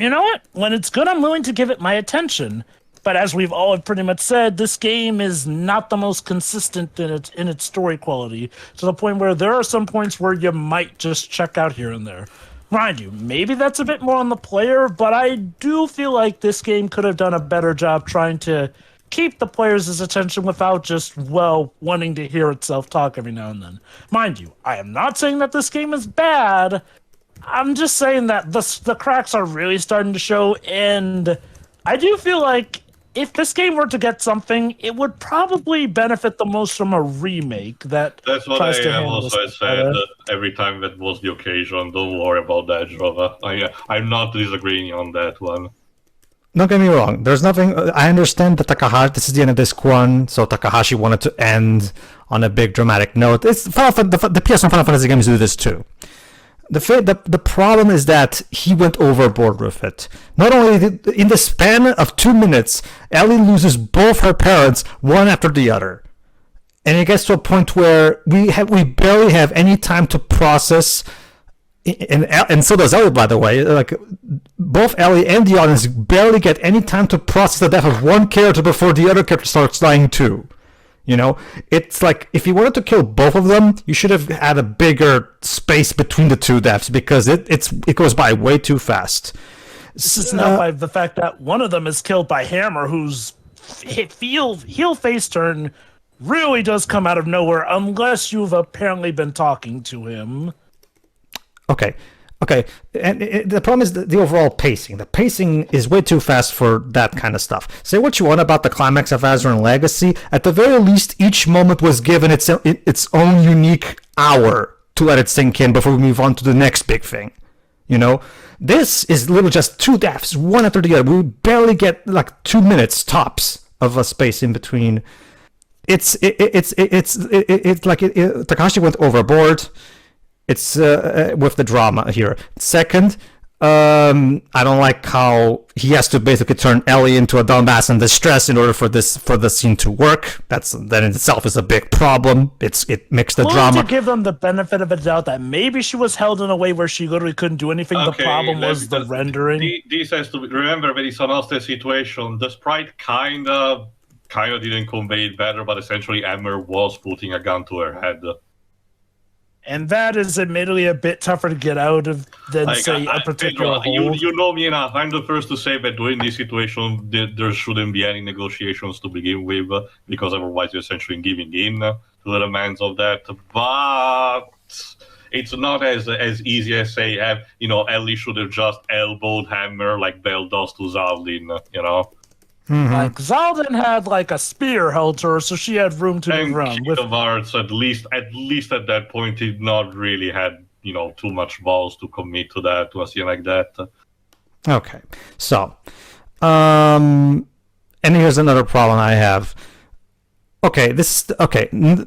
Speaker 2: you know what? When it's good, I'm willing to give it my attention. But as we've all pretty much said, this game is not the most consistent in its story quality, to the point where there are some points where you might just check out here and there. Mind you, maybe that's a bit more on the player, but I do feel like this game could have done a better job trying to keep the players' attention without just, wanting to hear itself talk every now and then. Mind you, I am not saying that this game is bad. I'm just saying that the cracks are really starting to show, and I do feel like if this game were to get something, it would probably benefit the most from a remake that
Speaker 1: That's what
Speaker 2: tries to
Speaker 1: I have
Speaker 2: handle
Speaker 1: also
Speaker 2: this
Speaker 1: said
Speaker 2: better.
Speaker 1: every time that was the occasion. Don't worry about that, Jova. I'm not disagreeing on that one.
Speaker 4: Don't get me wrong. There's nothing. I understand that Takahashi. This is the end of disc one, so Takahashi wanted to end on a big dramatic note. It's the PS1 Final Fantasy games do this too. The problem is that he went overboard with it. Not only in the span of 2 minutes, Ellie loses both her parents, one after the other, and it gets to a point where we barely have any time to process. And so does Ellie, by the way. Like, both Ellie and the audience barely get any time to process the death of one character before the other character starts dying too. It's like, if you wanted to kill both of them, you should have had a bigger space between the two deaths, because it goes by way too fast.
Speaker 2: This is not by the fact that one of them is killed by Hammer, whose heel face turn really does come out of nowhere, unless you've apparently been talking to him.
Speaker 4: Okay. And the problem is the overall pacing. The pacing is way too fast for that kind of stuff. Say what you want about the climax of Azeroth Legacy. At the very least, each moment was given its own unique hour to let it sink in before we move on to the next big thing. This is literally just two deaths, one after the other. We barely get like 2 minutes tops of a space in between. It's like Takahashi went overboard. It's with the drama here. Second, I don't like how he has to basically turn Ellie into a dumbass in distress in order for the scene to work. That in itself is a big problem. It makes the drama.
Speaker 2: To give them the benefit of a doubt that maybe she was held in a way where she literally couldn't do anything.
Speaker 1: Okay,
Speaker 2: the problem was the rendering.
Speaker 1: This has to be, remember that it's an hostile situation. The sprite kind of didn't convey it better, but essentially Emmer was putting a gun to her head.
Speaker 2: And that is admittedly a bit tougher to get out of than, say, a particular hold.
Speaker 1: You know me enough. I'm the first to say that during this situation, there shouldn't be any negotiations to begin with, because otherwise you're essentially giving in to the demands of that. But it's not as easy as, say, Ellie should have just elbowed Hammer like Bell does to Zaldin,
Speaker 4: Mm-hmm.
Speaker 2: Like, Zaldin had like a spear held to her, so she had room to move around.
Speaker 1: With Arts, at least at that point, did not really had too much balls to commit to a scene like that.
Speaker 4: Okay, so, and here's another problem I have. Okay,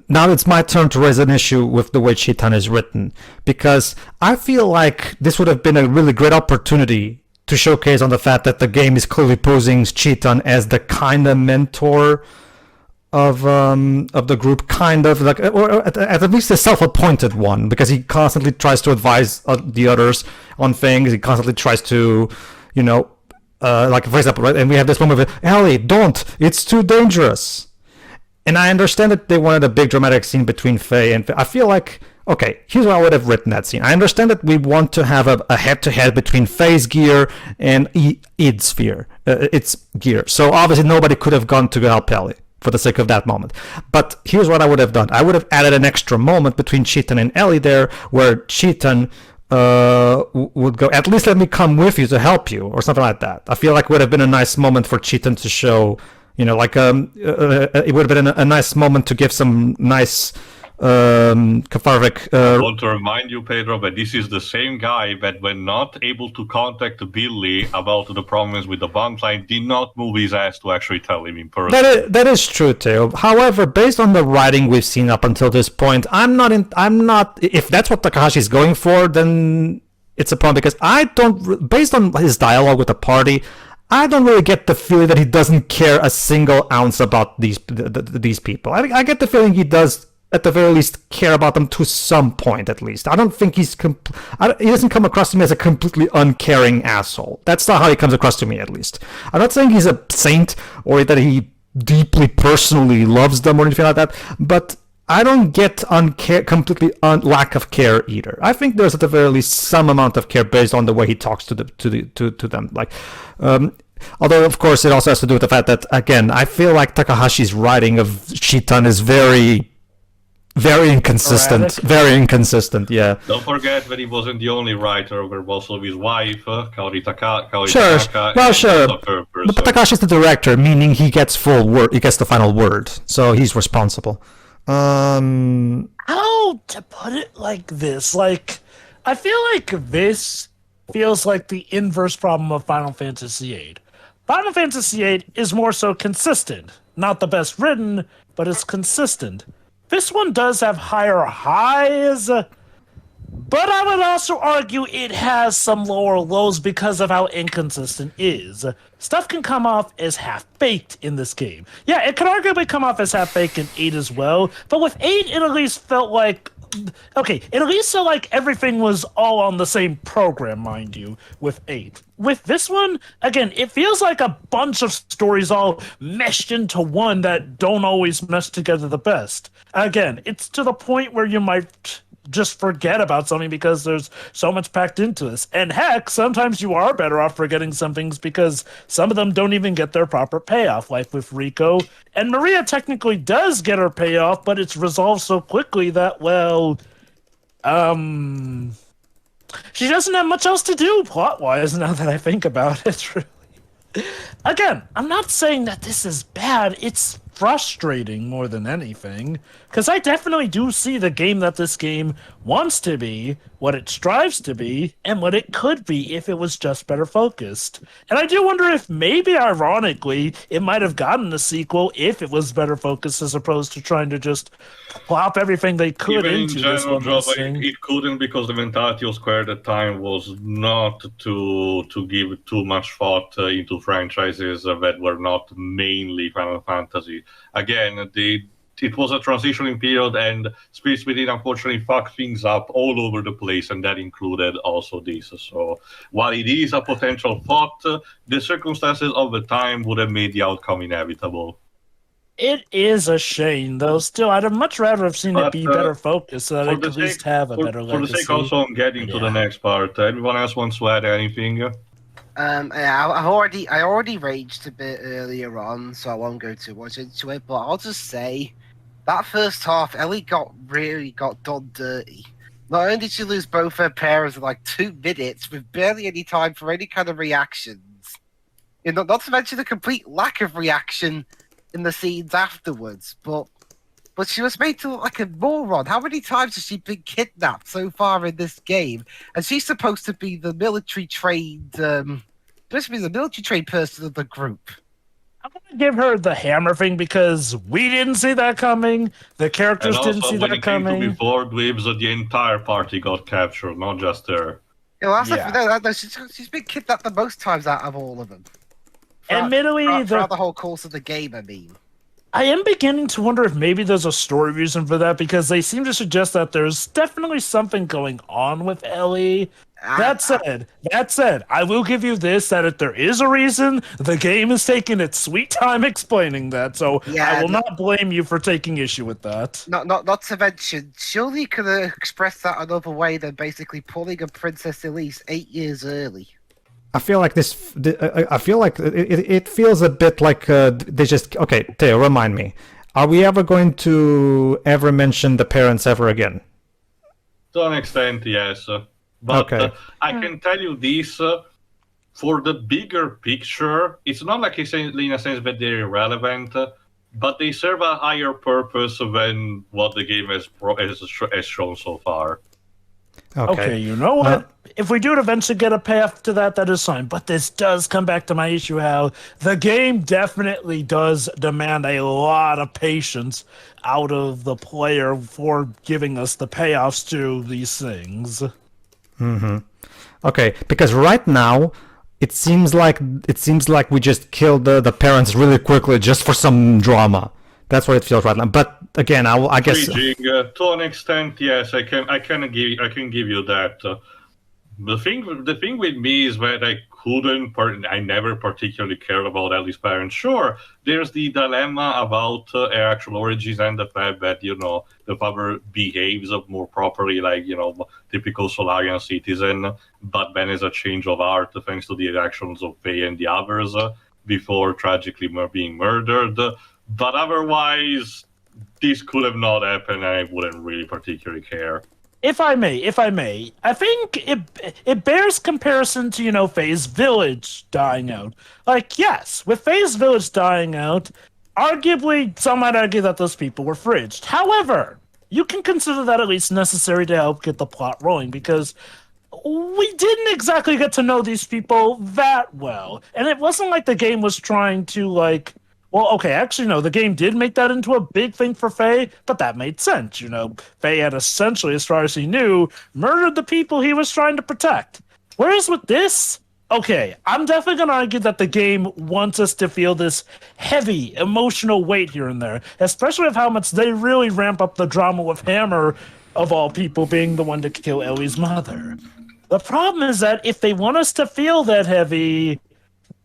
Speaker 4: now it's my turn to raise an issue with the way Chitan is written, because I feel like this would have been a really great opportunity to showcase on the fact that the game is clearly posing Chitan as the kind of mentor of the group, kind of like, or at least a self-appointed one, because he constantly tries to advise the others on things. He constantly tries to, like for example, right? And we have this moment of Ellie, don't! It's too dangerous. And I understand that they wanted a big dramatic scene between Faye and I feel like, okay, here's what I would have written that scene. I understand that we want to have a head-to-head between Faye's gear and its gear. So obviously nobody could have gone to help Ellie for the sake of that moment. But here's what I would have done. I would have added an extra moment between Chitan and Ellie there, where Chitan would go, at least let me come with you to help you, or something like that. I feel like it would have been a nice moment for Chitan to show, it would have been a nice moment to give some nice cathartic.
Speaker 1: I want to remind you, Pedro, that this is the same guy that, when not able to contact Billy about the problems with the bond line, did not move his ass to actually tell him in person.
Speaker 4: That is true, Theo. However, based on the writing we've seen up until this point, I'm not. If that's what Takahashi is going for, then it's a problem, because I don't. Based on his dialogue with the party, I don't really get the feeling that he doesn't care a single ounce about these people. I get the feeling he does, at the very least, care about them to some point, at least. I don't think he doesn't come across to me as a completely uncaring asshole. That's not how he comes across to me, at least. I'm not saying he's a saint or that he deeply personally loves them or anything like that, but I don't get completely lack of care either. I think there's at the very least some amount of care based on the way he talks to them. Like, although of course it also has to do with the fact that, again, I feel like Takahashi's writing of Chitan is very, very inconsistent.
Speaker 2: Sporadic.
Speaker 4: Very inconsistent. Yeah.
Speaker 1: Don't forget that he wasn't the only writer. There was also his wife, Kaori Taka.
Speaker 4: Sure. Well, sure. But Takahashi's the director, meaning he gets He gets the final word, so he's responsible.
Speaker 2: How to put it like this? Like, I feel like this feels like the inverse problem of Final Fantasy VIII. Final Fantasy VIII is more so consistent. Not the best written, but it's consistent. This one does have higher highs, but I would also argue it has some lower lows because of how inconsistent it is. Stuff can come off as half-baked in this game. Yeah, it can arguably come off as half-baked in 8 as well, but with 8 it at least felt like... Okay, it at least felt like everything was all on the same program, mind you, with 8. With this one, again, it feels like a bunch of stories all meshed into one that don't always mesh together the best. Again, it's to the point where you might just forget about something because there's so much packed into this. And heck, sometimes you are better off forgetting some things because some of them don't even get their proper payoff, like with Rico. And Maria technically does get her payoff, but it's resolved so quickly that, well, she doesn't have much else to do plot-wise now that I think about it, really. Again, I'm not saying that this is bad, it's frustrating more than anything, because I definitely do see the game that this game wants to be, what it strives to be, and what it could be if it was just better focused. And I do wonder if maybe, ironically, it might have gotten a sequel if it was better focused as opposed to trying to just plop everything they could
Speaker 1: Even
Speaker 2: into
Speaker 1: in
Speaker 2: this
Speaker 1: general,
Speaker 2: one.
Speaker 1: it couldn't, because the mentality of Square at the time was not to give too much thought into franchises that were not mainly Final Fantasy. Again, it was a transitioning period, and Space Within unfortunately fucked things up all over the place, and that included also this. So while it is a potential thought, the circumstances of the time would have made the outcome inevitable.
Speaker 2: It is a shame, though. Still, I'd have much rather have seen it be better focused so that it could at least have a better legacy.
Speaker 1: For the sake also of getting to the next part, anyone else wants to add anything?
Speaker 5: I already raged a bit earlier on, so I won't go too much into it, but I'll just say that first half, Ellie really got done dirty. Not only did she lose both her parents in like 2 minutes with barely any time for any kind of reactions, not to mention the complete lack of reaction in the scenes afterwards, but but she was made to look like a moron. How many times has she been kidnapped so far in this game? And she's supposed to be the military trained, person of the group.
Speaker 2: I'm gonna give her the hammer thing because we didn't see that coming. The characters
Speaker 1: And also,
Speaker 2: didn't see
Speaker 1: when
Speaker 2: that
Speaker 1: it came
Speaker 2: coming.
Speaker 1: to be board whips, the entire party got captured, not just her.
Speaker 5: Yeah, well,
Speaker 2: Yeah.
Speaker 5: she's been kidnapped the most times out of all of them.
Speaker 2: Admittedly,
Speaker 5: throughout the whole course of the game, I mean.
Speaker 2: I am beginning to wonder if maybe there's a story reason for that because they seem to suggest that there's definitely something going on with Ellie. That said, I will give you this, that if there is a reason, the game is taking its sweet time explaining that, so I will not blame you for taking issue with that.
Speaker 5: Not to mention, surely you could have expressed that another way than basically pulling a Princess Elise 8 years early.
Speaker 4: I feel like I feel like it feels a bit like they just... Okay, Teo, remind me. Are we ever going to ever mention the parents ever again?
Speaker 1: To an extent, yes. But
Speaker 4: Okay.
Speaker 1: I can tell you this, for the bigger picture, it's not like in a sense that they're irrelevant, but they serve a higher purpose than what the game has shown so far.
Speaker 2: Okay, you know what? If we do eventually get a path to that, that is fine. But this does come back to my issue how the game definitely does demand a lot of patience out of the player for giving us the payoffs to these things.
Speaker 4: Mm-hmm. Okay, because right now it seems like we just killed the parents really quickly just for some drama. That's what it feels right now. But again, I guess
Speaker 1: To an extent, yes, I can give you that. The thing with me is that I never particularly cared about Ellie's parents. Sure, there's the dilemma about her actual origins and the fact that, the father behaves more properly like, typical Solarian citizen, but then is a change of heart thanks to the actions of Faye and the others before tragically being murdered. But otherwise, this could have not happened and I wouldn't really particularly care.
Speaker 2: If I may, I think it bears comparison to, Faye's village dying out. Like, yes, with Faye's village dying out, arguably, some might argue that those people were fridged. However, you can consider that at least necessary to help get the plot rolling, because we didn't exactly get to know these people that well. And it wasn't like the game was trying to, well, okay, actually, no, the game did make that into a big thing for Faye, but that made sense, Faye had essentially, as far as he knew, murdered the people he was trying to protect. Whereas with this, okay, I'm definitely going to argue that the game wants us to feel this heavy emotional weight here and there, especially with how much they really ramp up the drama with Hammer, of all people, being the one to kill Ellie's mother. The problem is that if they want us to feel that heavy,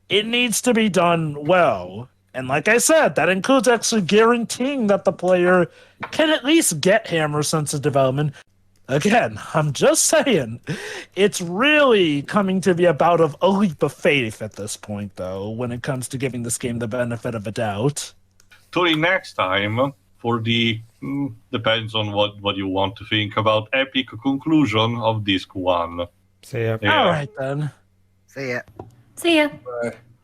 Speaker 2: it needs to be done well. And like I said, that includes actually guaranteeing that the player can at least get Hammer's sense of development. Again, I'm just saying, it's really coming to be about a leap of faith at this point, though, when it comes to giving this game the benefit of a doubt.
Speaker 1: Till the next time, for the, depends on what you want to think about, epic conclusion of Disc 1.
Speaker 4: See ya.
Speaker 2: All right, then.
Speaker 5: See ya.
Speaker 3: See ya.
Speaker 6: Bye.